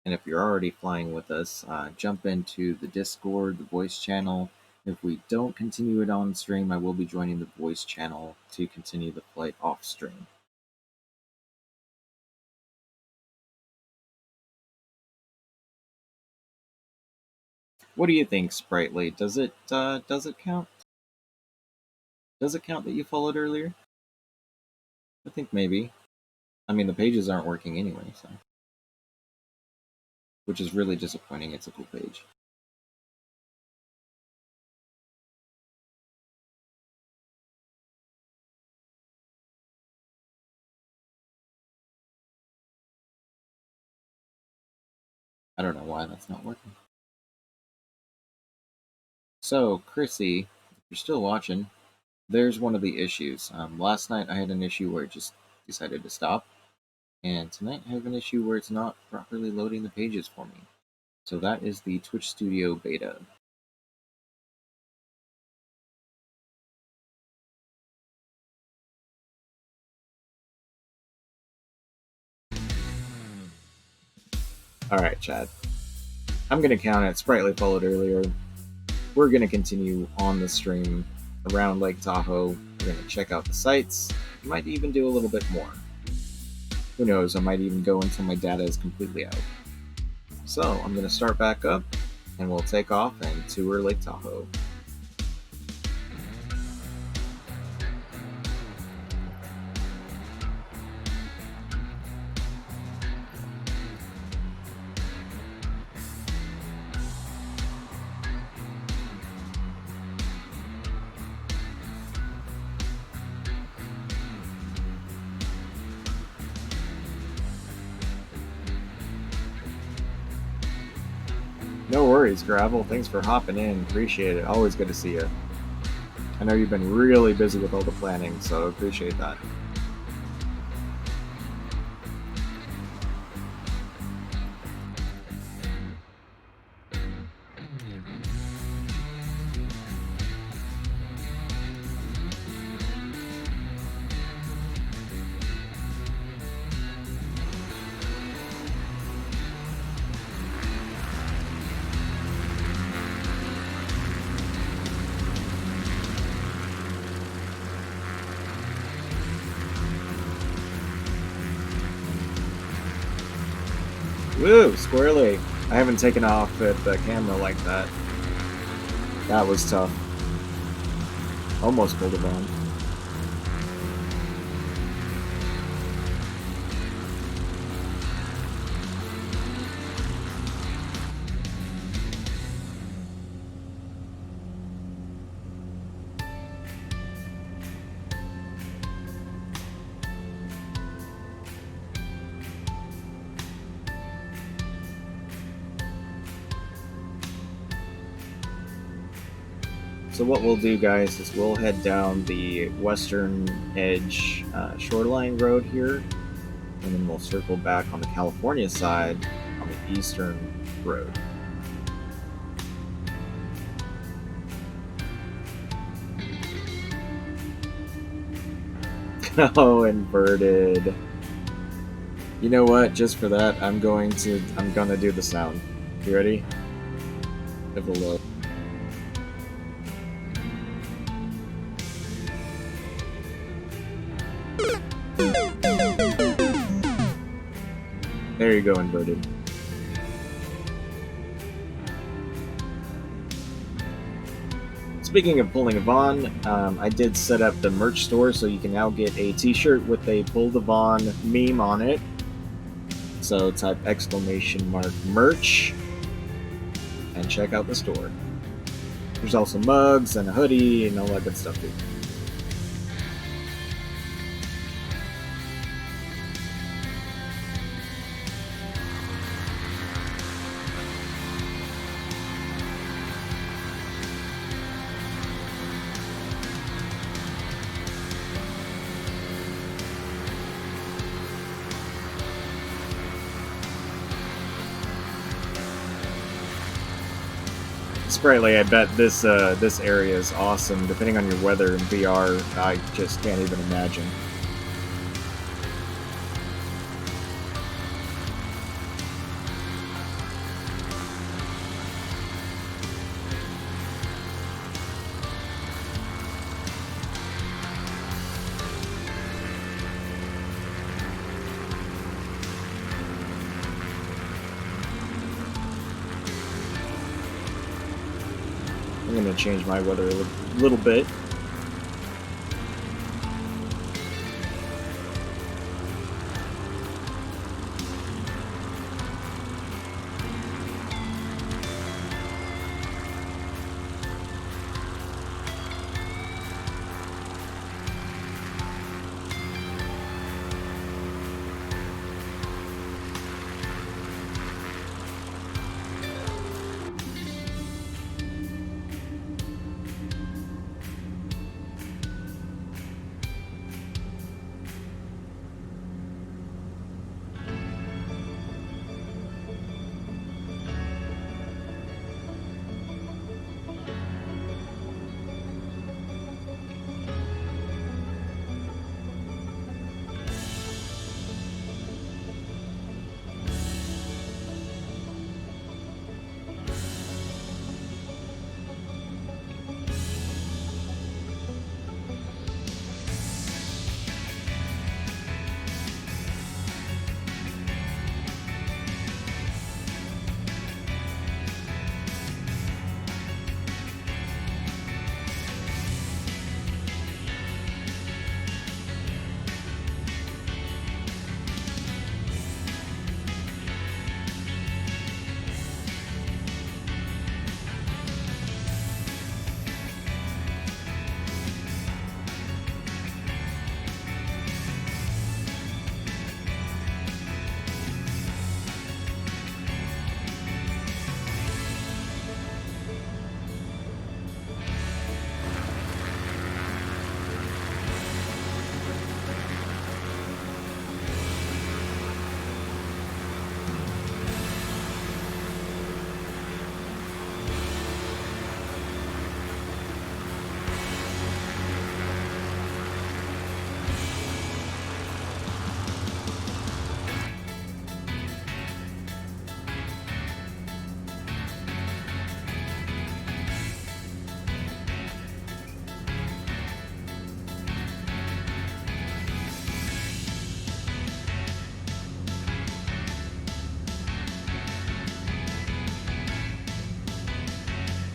And if you're already flying with us, jump into the Discord, the voice channel. If we don't continue it on stream, I will be joining the voice channel to continue the flight off stream. What do you think, Sprightly? Does it count? Does it count that you followed earlier? I think maybe. I mean, the pages aren't working anyway, so. Which is really disappointing. It's a cool page. I don't know why that's not working. So, Chrissy, if you're still watching, there's one of the issues. Last night I had an issue where it just decided to stop, and tonight I have an issue where it's not properly loading the pages for me. So that is the Twitch Studio beta. Alright, Chad. I'm going to count it. Sprightly followed earlier. We're going to continue on the stream around Lake Tahoe. We're going to check out the sights. We might even do a little bit more. Who knows, I might even go until my data is completely out. So, I'm going to start back up, and we'll take off and tour Lake Tahoe. No worries, Gravel. Thanks for hopping in. Appreciate it. Always good to see you. I know you've been really busy with all the planning, so appreciate that. Woo, squirrely. I haven't taken off at the camera like that. That was tough. Almost pulled a bomb. So what we'll do, guys, is we'll head down the western edge shoreline road here, and then we'll circle back on the California side on the eastern road. Oh, inverted. You know what? Just for that, I'm gonna do the sound. You ready? Have a look. There you go, inverted. Speaking of pulling a Vaughn, I did set up the merch store, so you can now get a t-shirt with a Pull the Vaughn meme on it. So type !merch and check out the store. There's also mugs and a hoodie and all that good stuff too. Sprightly, I bet this area is awesome. Depending on your weather in VR, I just can't even imagine. I'm going to change my weather a little bit.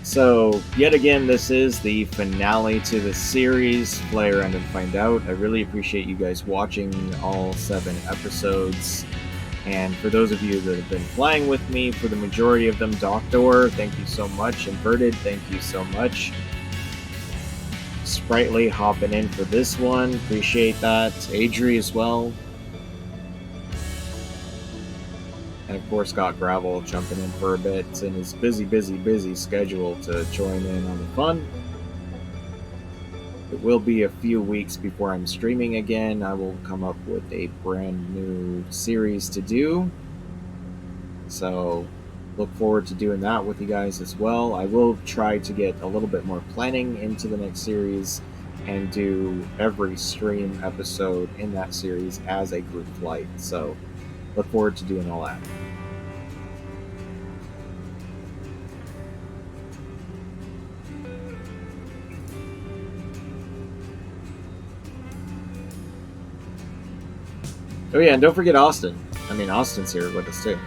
So, yet again, this is the finale to the series, Play Around and Find Out. I really appreciate you guys watching all 7 episodes. And for those of you that have been flying with me, for the majority of them, Doctor, thank you so much. Inverted, thank you so much. Sprightly hopping in for this one, appreciate that. Adri as well. And of course, got Gravel jumping in for a bit in his busy schedule to join in on the fun. It will be a few weeks before I'm streaming again. I will come up with a brand new series to do. So look forward to doing that with you guys as well. I will try to get a little bit more planning into the next series and do every stream episode in that series as a group flight. So look forward to doing all that. Oh yeah, and don't forget Austin. I mean, Austin's here with us too.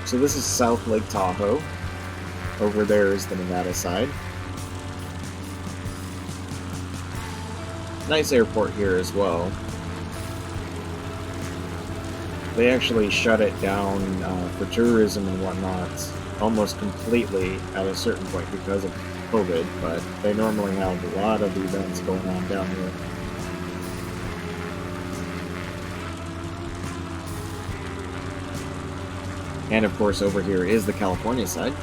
So this is South Lake Tahoe. Over there is the Nevada side. Nice airport here as well. They actually shut it down for tourism and whatnot almost completely at a certain point because of COVID, but they normally have a lot of events going on down here. And of course over here is the California side.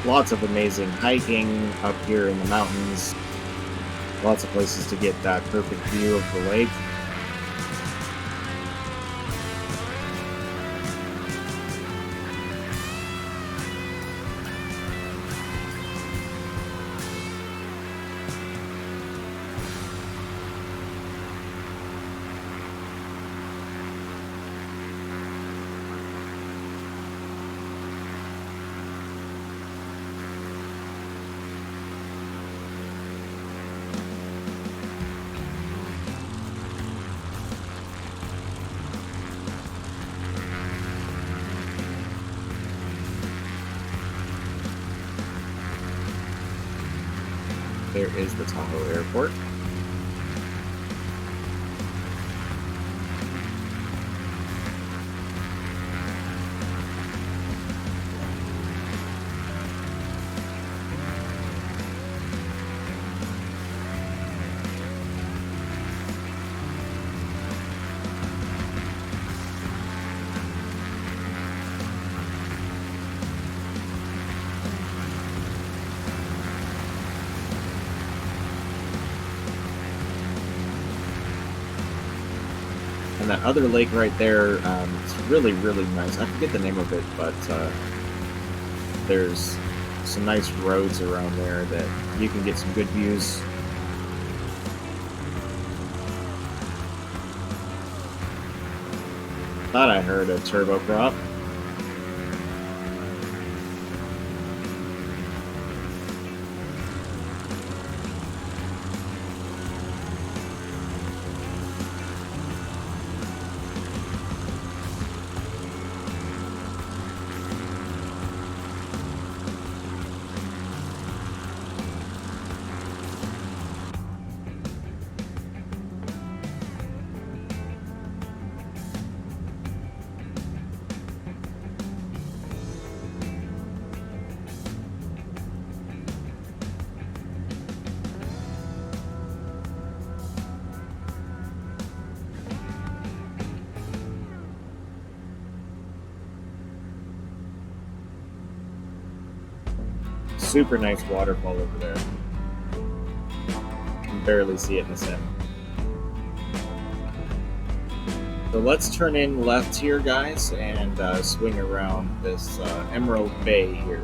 Lots of amazing hiking up here in the mountains. Lots of places to get that perfect view of the lake. There is the Tahoe Airport. And that other lake right there, it's really, really nice. I forget the name of it, but there's some nice roads around there that you can get some good views. Thought I heard a turboprop. Super nice waterfall over there. You can barely see it in the sim. So let's turn in left here, guys, and swing around this Emerald Bay here.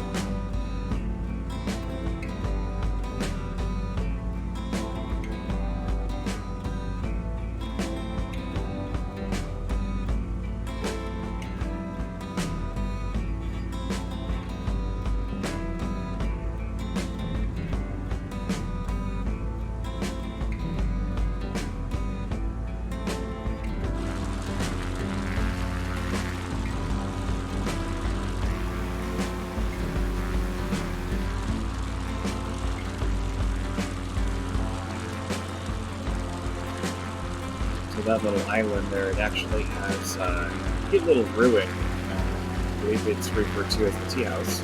that little island there, it actually has a cute little ruin. I believe it's referred to as the tea house.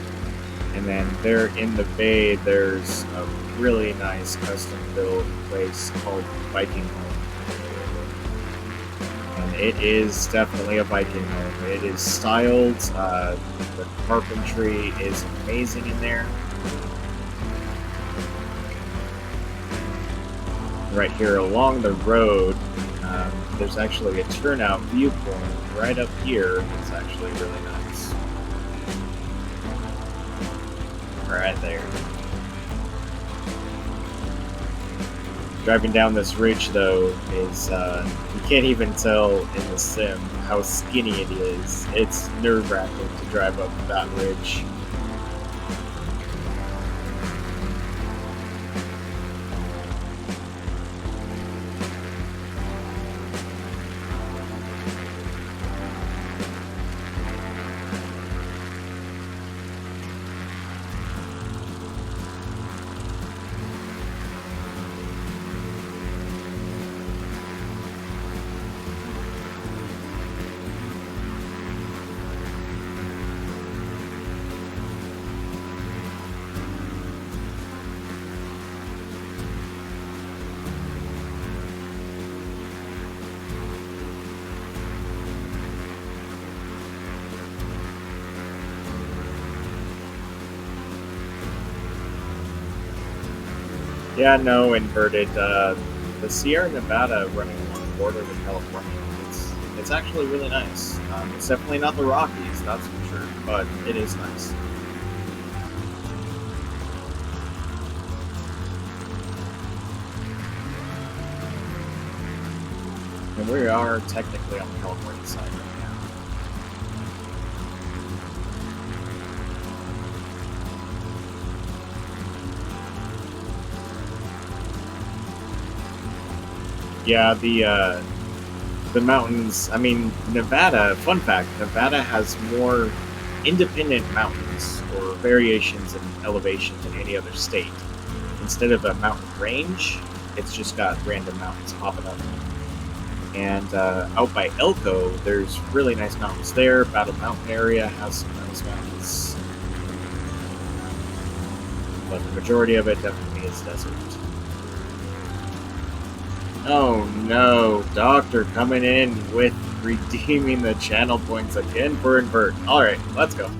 And then there in the bay, there's a really nice custom-built place called Viking Home. And it is definitely a Viking home. It is styled. The carpentry is amazing in there. Right here along the road, there's actually a turnout viewpoint right up here. It's actually really nice. Right there. Driving down this ridge, though, is you can't even tell in the sim how skinny it is. It's nerve-wracking to drive up that ridge. Yeah, no, inverted. The Sierra Nevada running along the border with California, it's actually really nice. It's definitely not the Rockies, that's for sure, but it is nice. And we are technically on the California side right now. Yeah, the mountains. I mean, Nevada. Fun fact: Nevada has more independent mountains or variations in elevation than any other state. Instead of a mountain range, it's just got random mountains popping up. And out by Elko, there's really nice mountains there. Battle Mountain area has some nice mountains, but the majority of it definitely is desert. Oh no, Doctor coming in with redeeming the channel points again for invert. Alright, let's go.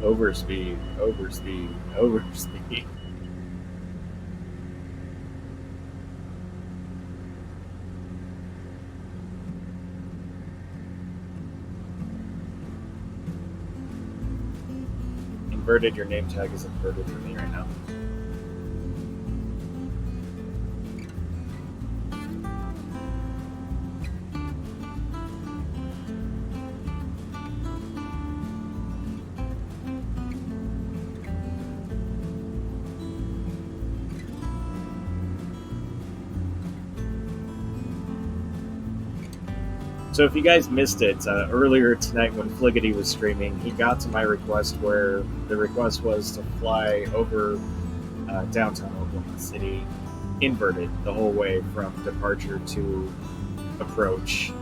Overspeed, overspeed, overspeed. Inverted, your name tag is inverted for me right now. So if you guys missed it, earlier tonight when Fliggity was streaming, he got to my request where the request was to fly over downtown Oklahoma City, inverted the whole way from departure to approach.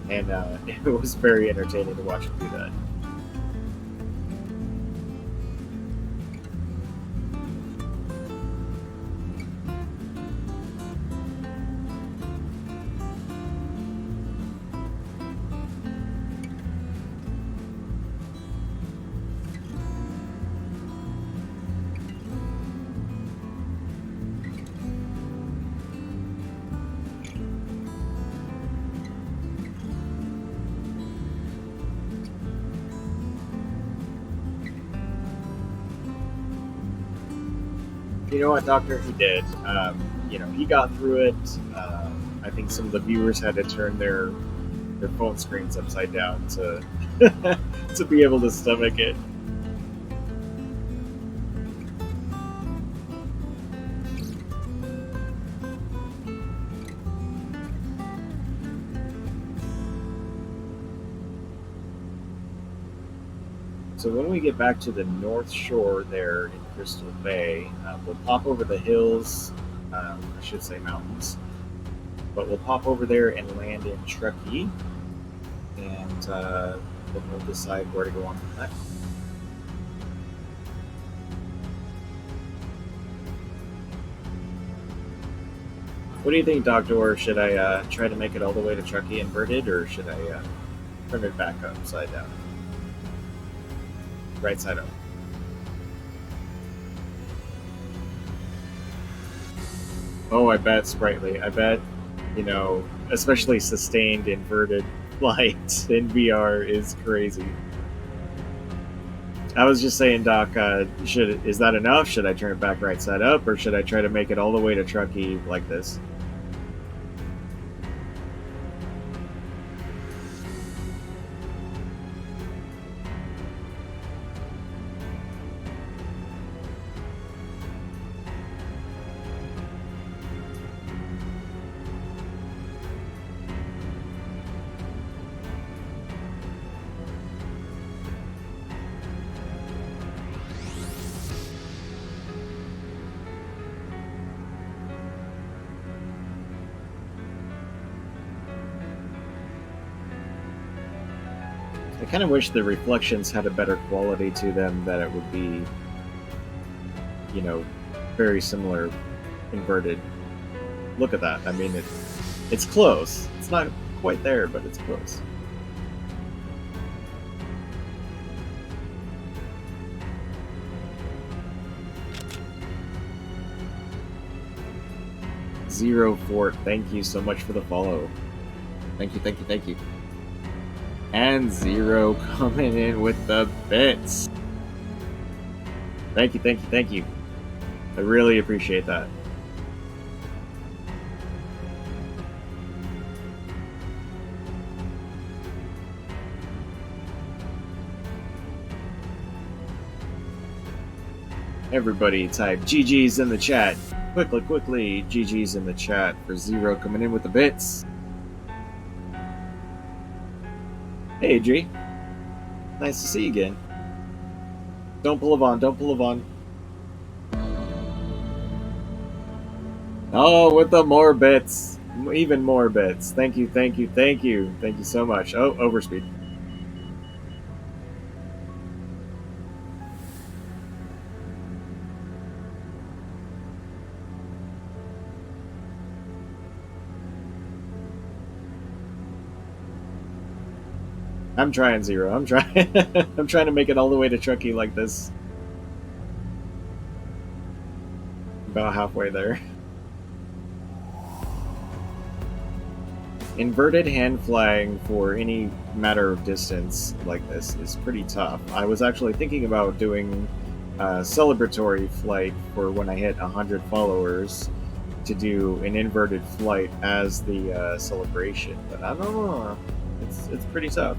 And it was very entertaining to watch him do that. You know what, Doctor? He did. He got through it. I think some of the viewers had to turn their phone screens upside down to to be able to stomach it. So when we get back to the North Shore there in Crystal Bay, we'll pop over the hills. I should say mountains, but we'll pop over there and land in Truckee, and then we'll decide where to go on from that. What do you think, Doctor? Should I try to make it all the way to Truckee inverted, or should I turn it back upside down? Right side up. Oh, I bet Sprightly. I bet, especially sustained inverted flight in VR is crazy. I was just saying, Doc, is that enough? Should I turn it back right side up, or should I try to make it all the way to Truckee like this? I kind of wish the reflections had a better quality to them, that it would be, you know, very similar inverted. Look at that. I mean, it's close. It's not quite there, but it's close. Zero Fort, thank you so much for the follow. Thank you, thank you, thank you. And Zero coming in with the bits. Thank you, thank you, thank you. I really appreciate that. Everybody type GG's in the chat. Quickly, quickly, GG's in the chat for Zero coming in with the bits. Hey, G. Nice to see you again. Don't pull a Vaughn, don't pull a Vaughn. Oh, with the more bits. Even more bits. Thank you, thank you, thank you. Thank you so much. Oh, overspeed. I'm trying, Zero. I'm trying. I'm trying to make it all the way to Truckee like this. About halfway there. Inverted hand flying for any matter of distance like this is pretty tough. I was actually thinking about doing a celebratory flight for when I hit 100 followers, to do an inverted flight as the celebration, but I don't know. It's pretty tough.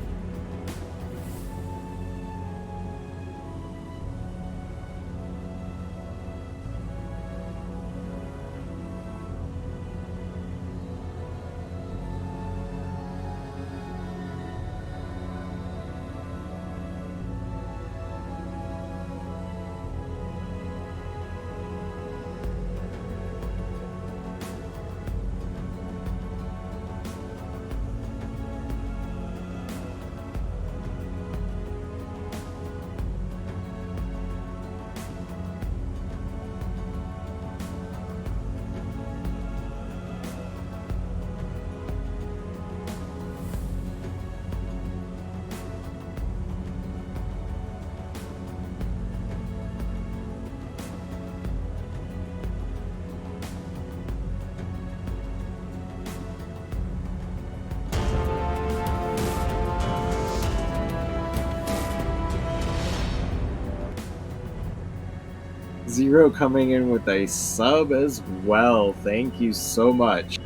Zero coming in with a sub as well. Thank you so much.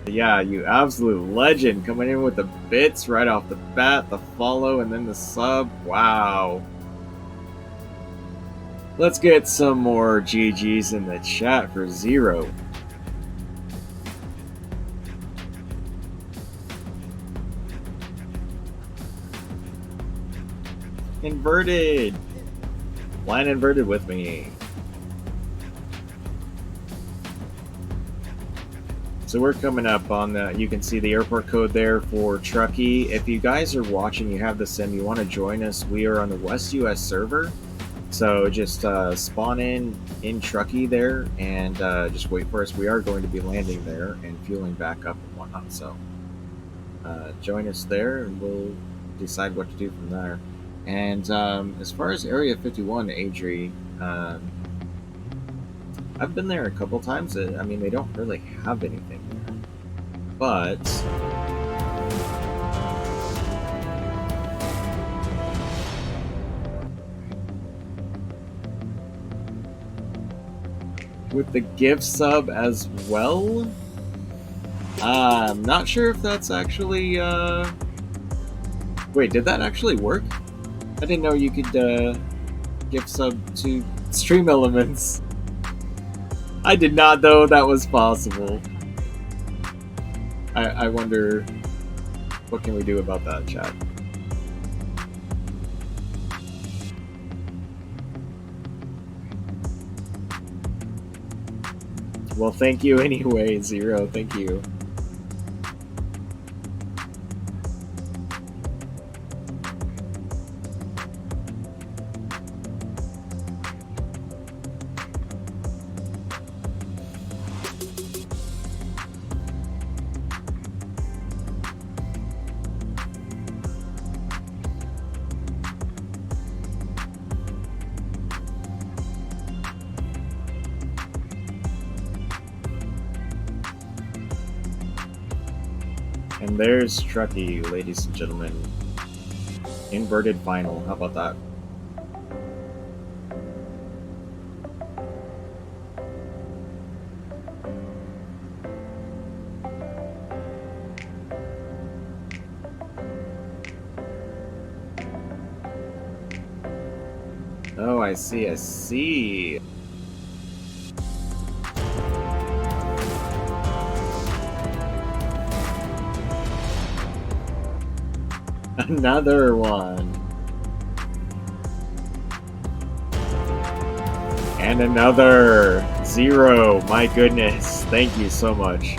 Yeah, you absolute legend, coming in with the bits right off the bat, the follow, and then the sub. Wow. Let's get some more GG's in the chat for Zero. Inverted! Line inverted with me. So we're coming up on the, you can see the airport code there for Truckee. If you guys are watching, you have the sim, you want to join us, we are on the West US server. So just spawn in Truckee there and just wait for us. We are going to be landing there and fueling back up and whatnot. So join us there and we'll decide what to do from there. And as far as Area 51, Adri, I've been there a couple times. I mean, they don't really have anything there. But with the gift sub as well, I'm not sure if that's actually... Wait, did that actually work? I didn't know you could gift sub to Stream Elements. I did not know that was possible. I wonder, what can we do about that, chat? Well, thank you anyway, Zero. Thank you. And there's Truckee, ladies and gentlemen. Inverted final. How about that? Oh, I see, I see. Another one. And another. Zero. My goodness. Thank you so much.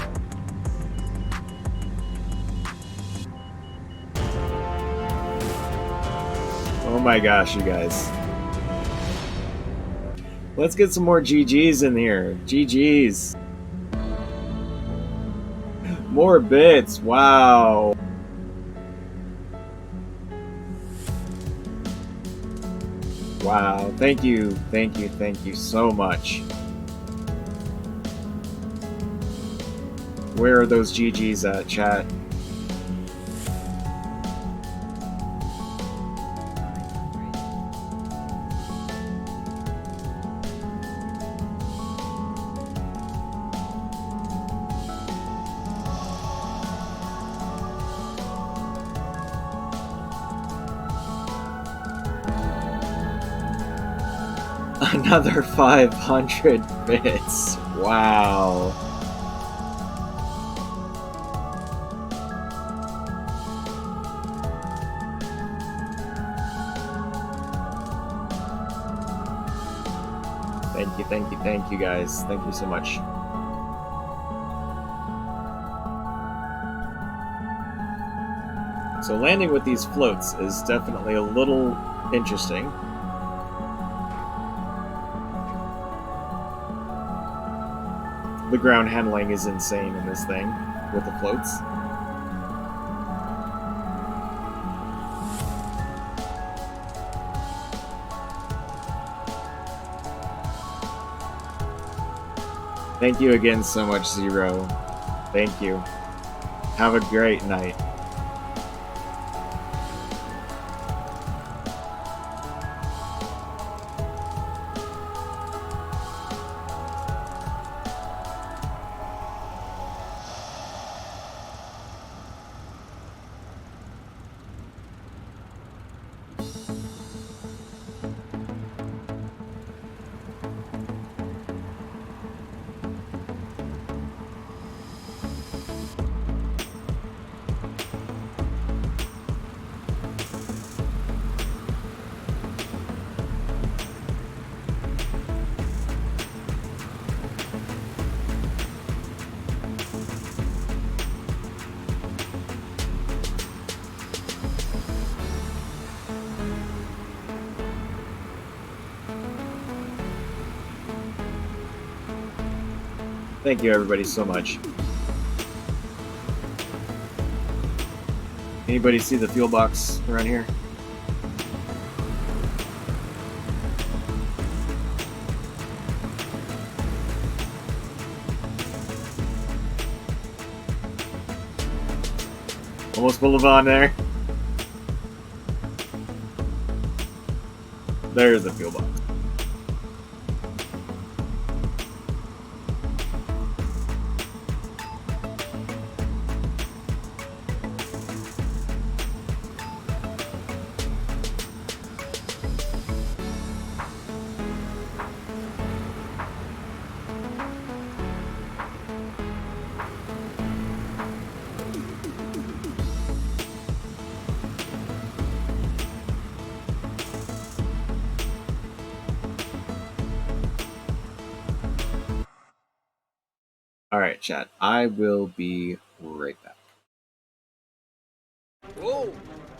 Oh my gosh, you guys. Let's get some more GGs in here. GGs. More bits. Wow. Wow. Thank you. Thank you. Thank you so much. Where are those GGs at, chat? Another 500 bits. Wow. Thank you, thank you, thank you guys. Thank you so much. So landing with these floats is definitely a little interesting. The ground handling is insane in this thing with the floats. Thank you again so much, Zero. Thank you. Have a great night. Thank you, everybody, so much. Anybody see the fuel box around here? Almost full of on there. There's the fuel box. Alright, chat. I will be right back. Whoa!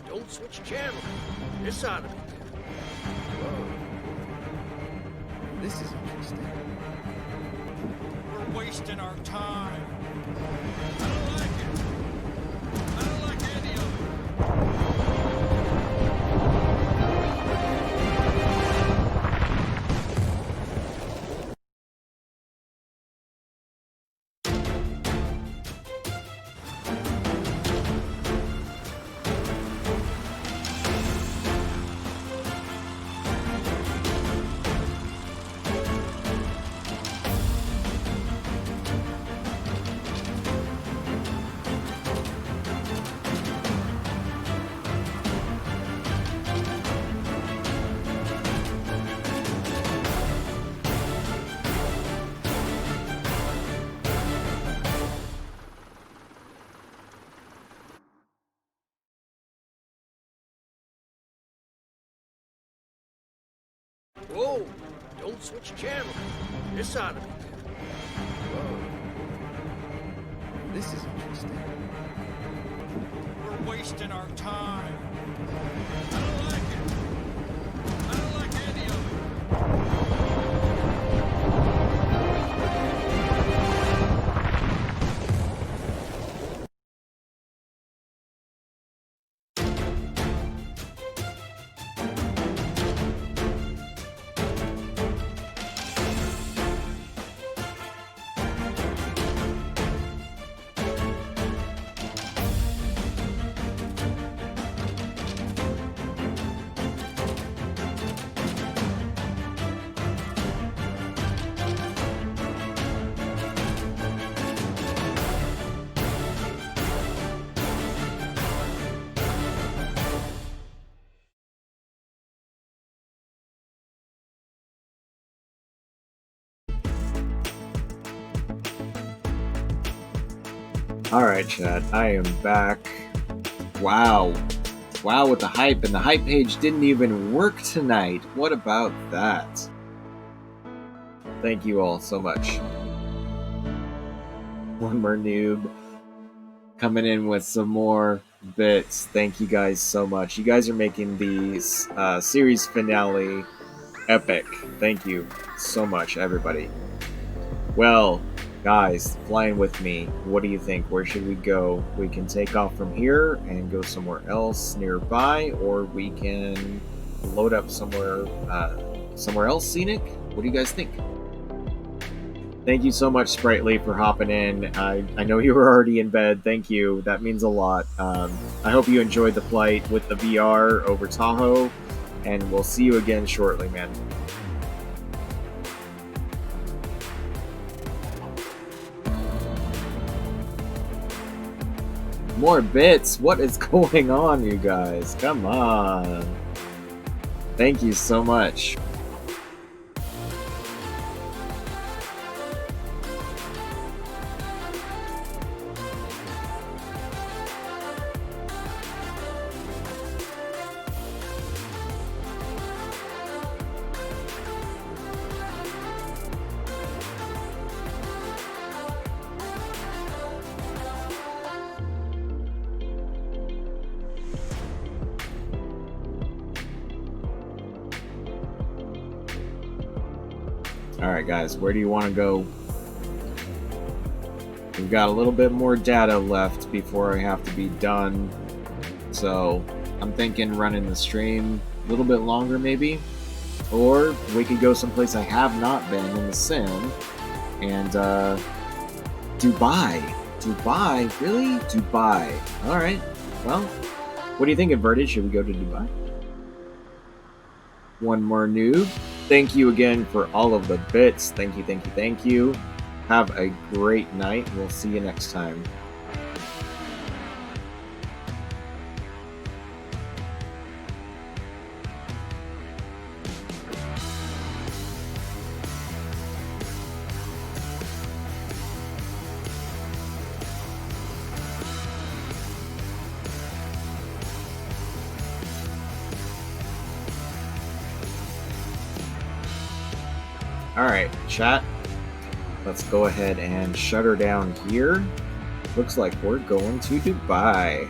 Don't switch channel. This ought to be good. Whoa. This is interesting. We're wasting our time. I don't like it. I don't like any of it. Whoa! Don't switch channel. This ought to be good. Whoa. This is interesting. We're wasting our time. I don't like it. I don't like any of it. Alright, chat. I am back. Wow. Wow, with the hype. And the hype page didn't even work tonight. What about that? Thank you all so much. One more noob coming in with some more bits. Thank you guys so much. You guys are making the series finale epic. Thank you so much, everybody. Well, guys, flying with me, what do you think? Where should we go? We can take off from here and go somewhere else nearby, or we can load up somewhere else scenic. What do you guys think? Thank you so much, Sprightly, for hopping in. I know you were already in bed. Thank you. That means a lot. I hope you enjoyed the flight with the VR over Tahoe, and we'll see you again shortly, man. More bits? What is going on, you guys? Come on. Thank you so much. Alright guys, where do you want to go? We've got a little bit more data left before I have to be done. So I'm thinking running the stream a little bit longer maybe. Or we could go someplace I have not been in the sim. And Dubai. Dubai? Really? Dubai. Alright. Well, what do you think, Inverted? Should we go to Dubai? One more noob. Thank you again for all of the bits. Thank you, thank you, thank you. Have a great night. We'll see you next time. Alright, chat. Let's go ahead and shut her down here. Looks like we're going to Dubai.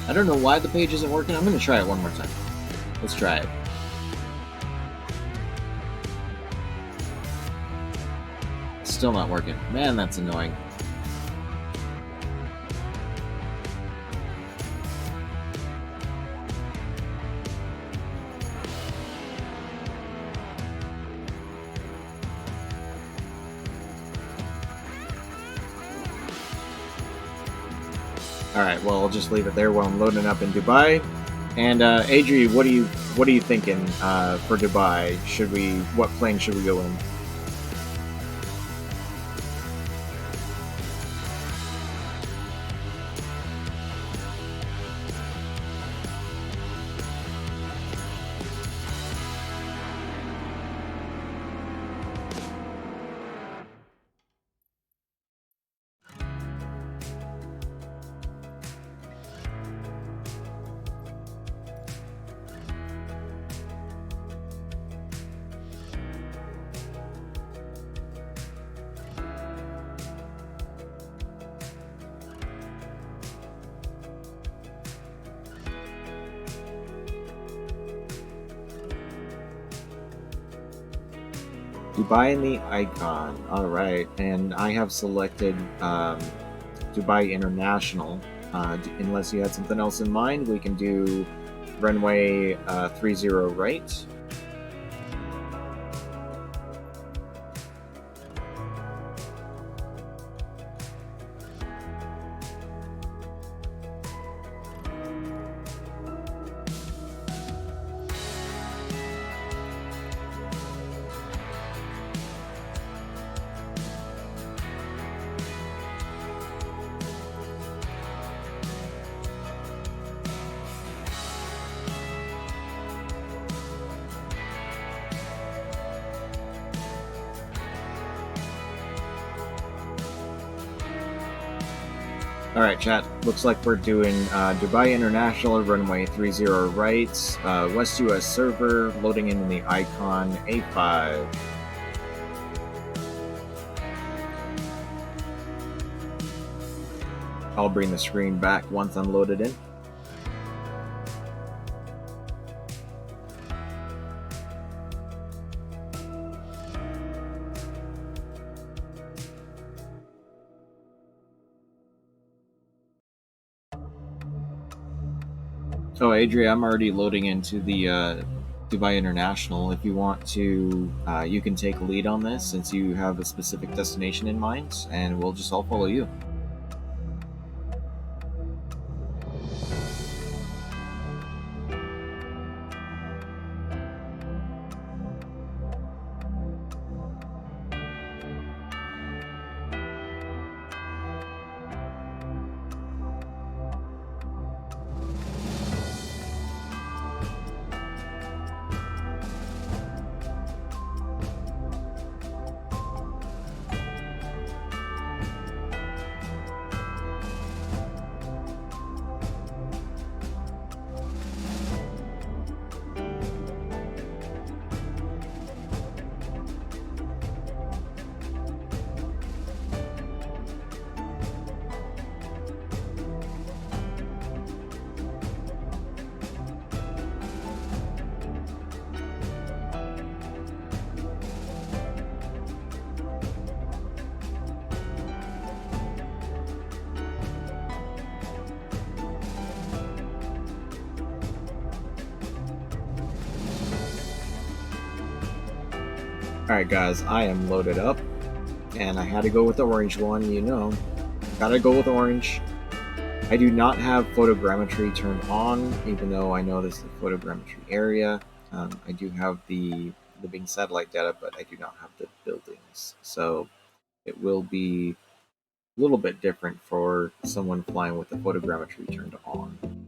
I don't know why the page isn't working. I'm going to try it one more time. Let's try it. Still not working. Man, that's annoying. Alright, well, I'll just leave it there while I'm loading up in Dubai. And Adri, what are you thinking for Dubai? What plane should we go in? Dubai in the icon. Alright, and I have selected Dubai International. Unless you had something else in mind, we can do runway 30 right. Alright, chat. Looks like we're doing Dubai International, runway 30 right, West US server, loading in the icon A5. I'll bring the screen back once I'm loaded in. So, Adria, I'm already loading into the Dubai International. If you want to, you can take lead on this since you have a specific destination in mind, and we'll just all follow you. Alright guys, I am loaded up, and I had to go with the orange one, you know. Gotta go with orange. I do not have photogrammetry turned on, even though I know this is a photogrammetry area. I do have the living satellite data, but I do not have the buildings. So it will be a little bit different for someone flying with the photogrammetry turned on.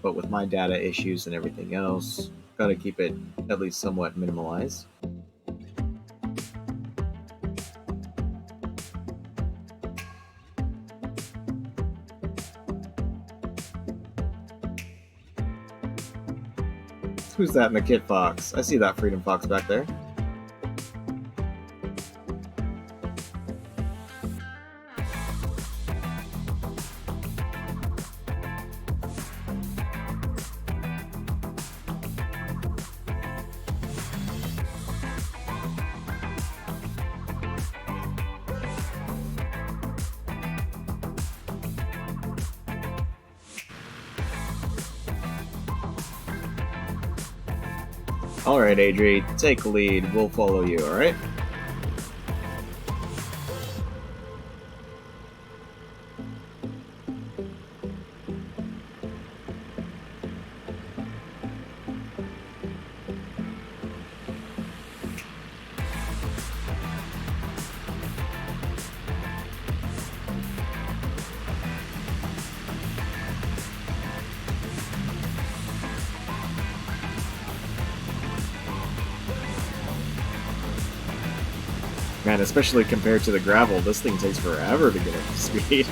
But with my data issues and everything else, gotta keep it at least somewhat minimalized. Who's that in the Kit Fox? I see that Freedom Fox back there. Alright, Adri, take the lead. We'll follow you, alright? Man, especially compared to the gravel, this thing takes forever to get up to speed.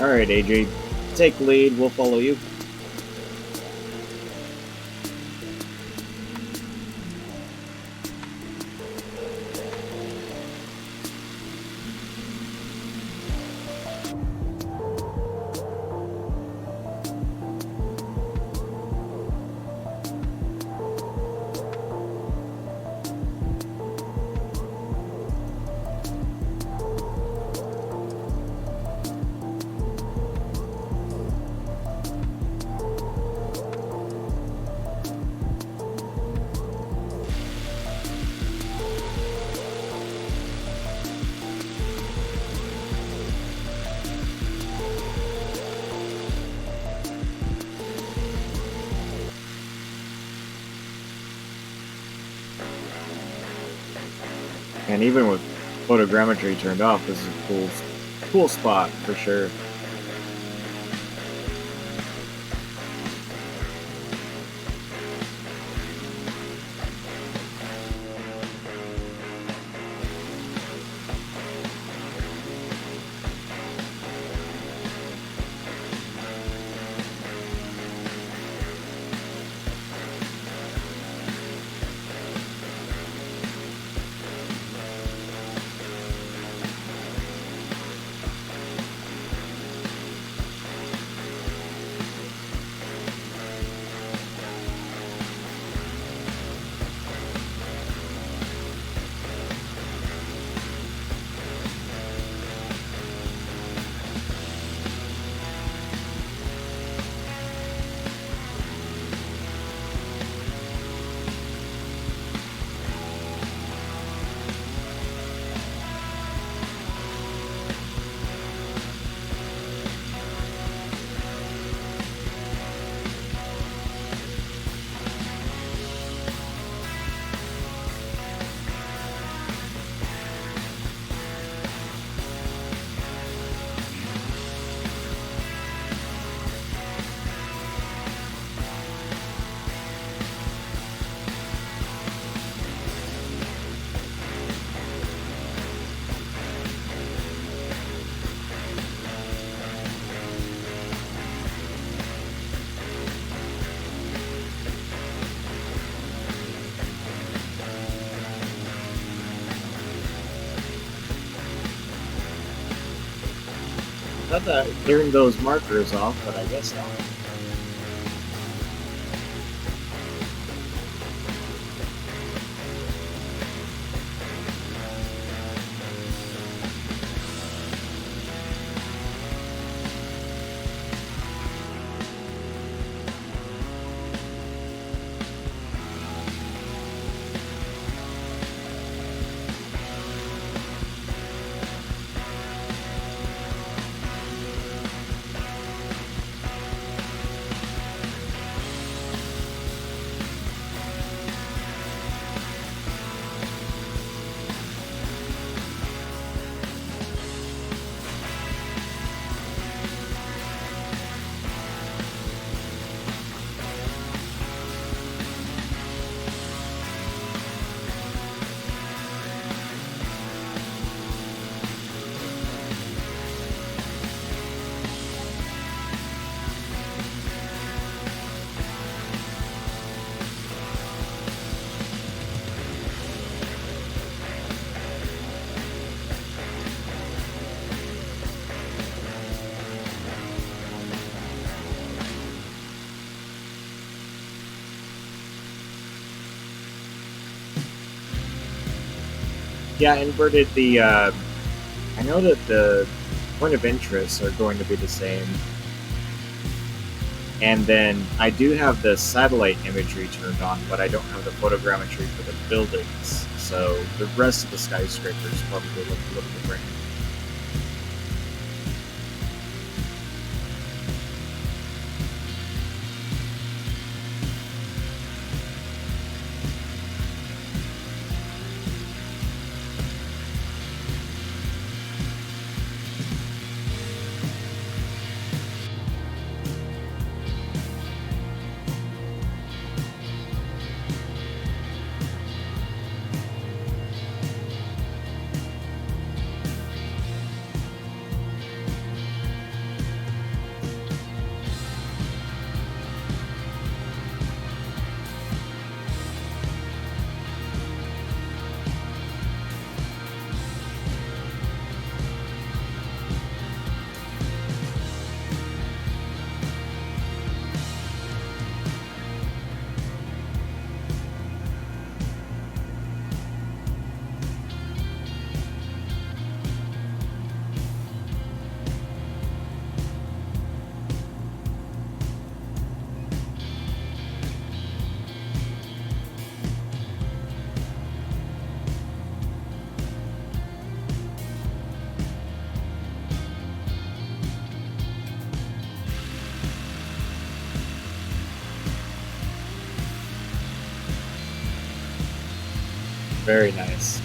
Alright, Adri, take the lead. We'll follow you. And even with photogrammetry turned off, this is a cool spot for sure. thought that I turned those markers off, but I guess not. Yeah, inverted the. I know that the point of interest are going to be the same. And then I do have the satellite imagery turned on, but I don't have the photogrammetry for the buildings. So the rest of the skyscrapers probably look a little different. Very nice.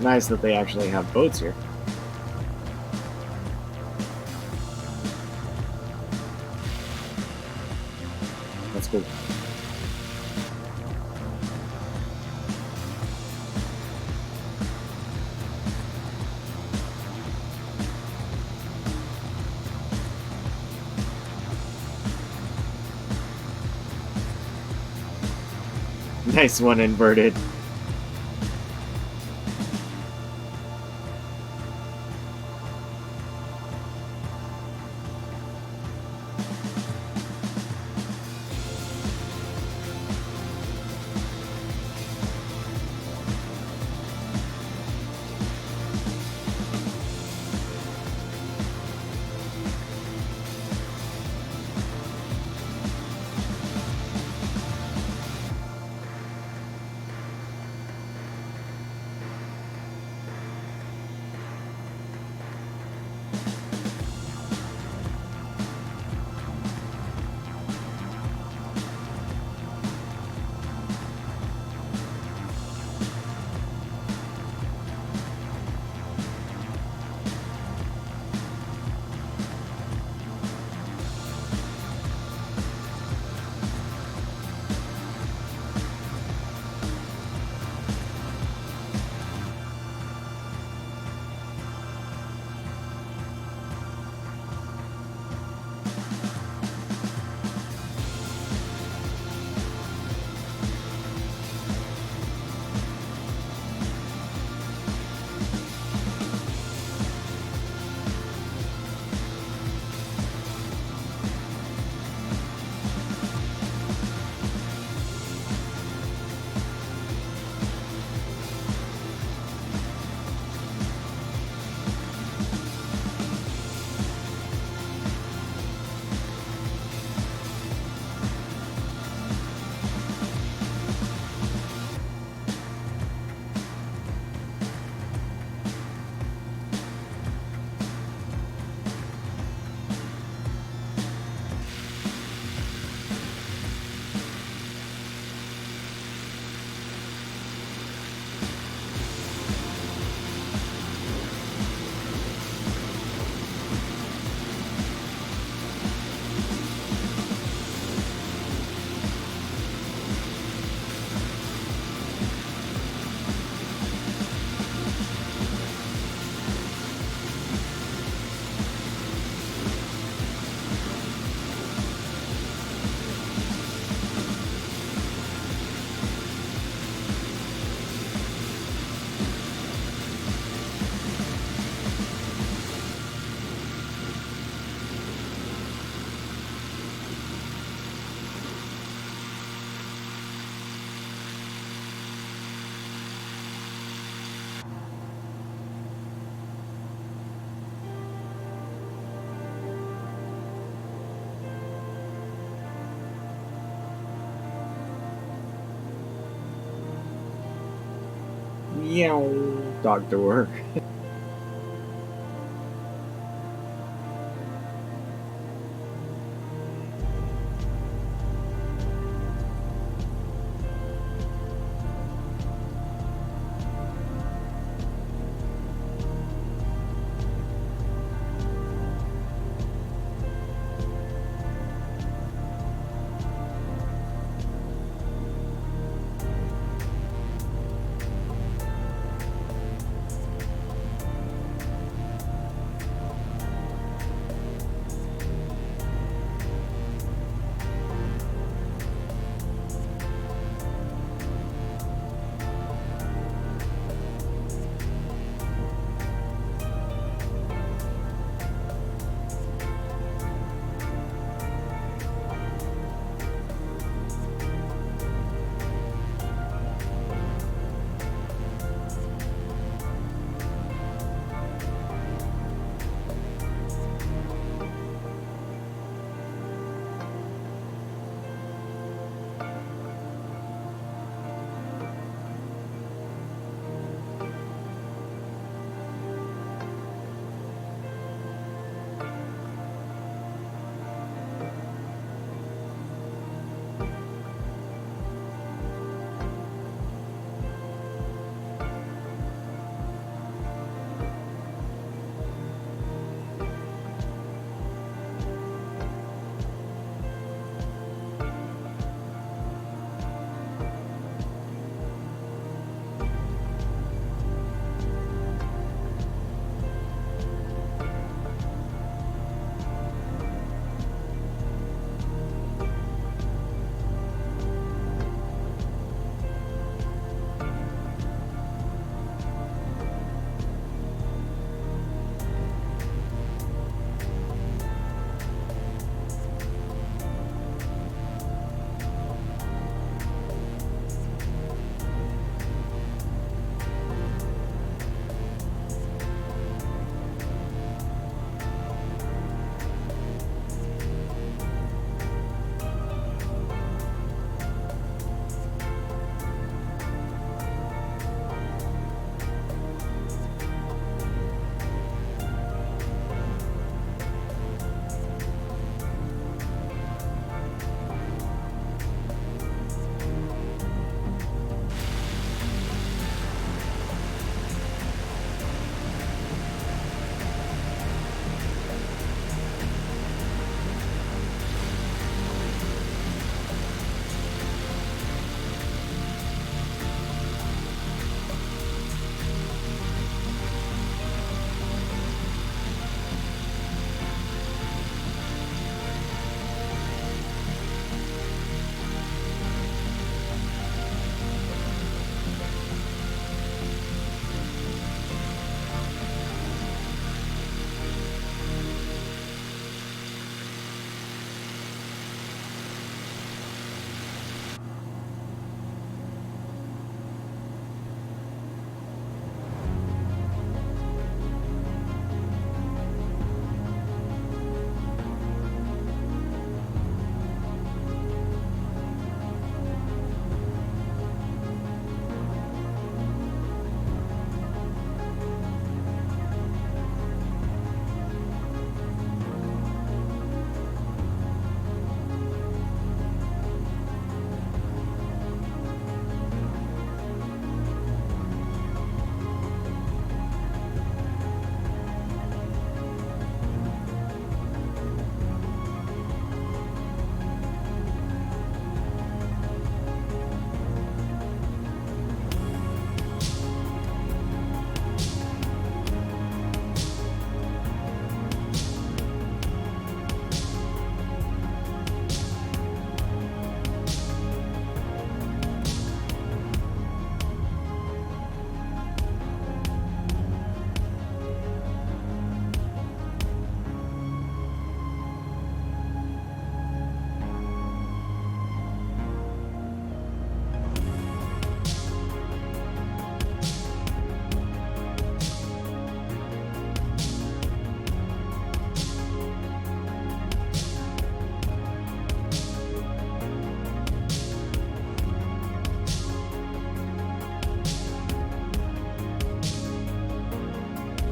Nice that they actually have boats here. That's cool. Nice one, inverted. Meow. Dog to work.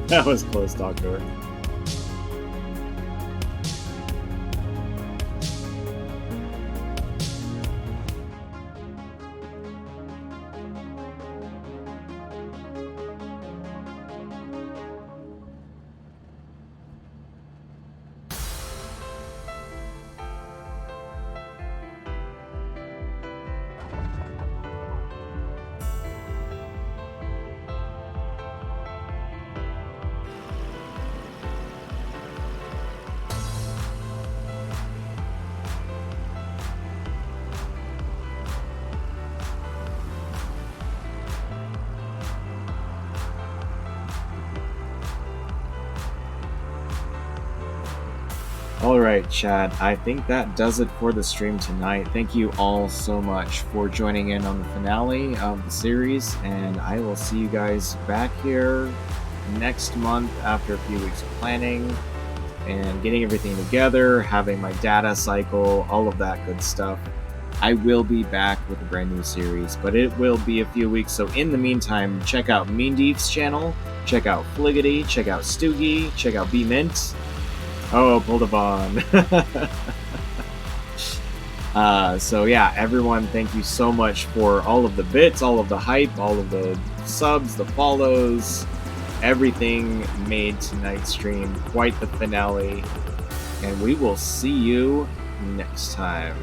That was close, Doctor. Alright, Chad, I think that does it for the stream tonight. Thank you all so much for joining in on the finale of the series, and I will see you guys back here next month after a few weeks of planning and getting everything together, having my data cycle, all of that good stuff. I will be back with a brand new series, but it will be a few weeks. So in the meantime, check out Mean Deep's channel, check out Fliggity, check out Stoogie, check out B Mint. Oh, Puldavon. So yeah, everyone, thank you so much for all of the bits, all of the hype, all of the subs, the follows, everything made tonight's stream quite the finale. And we will see you next time.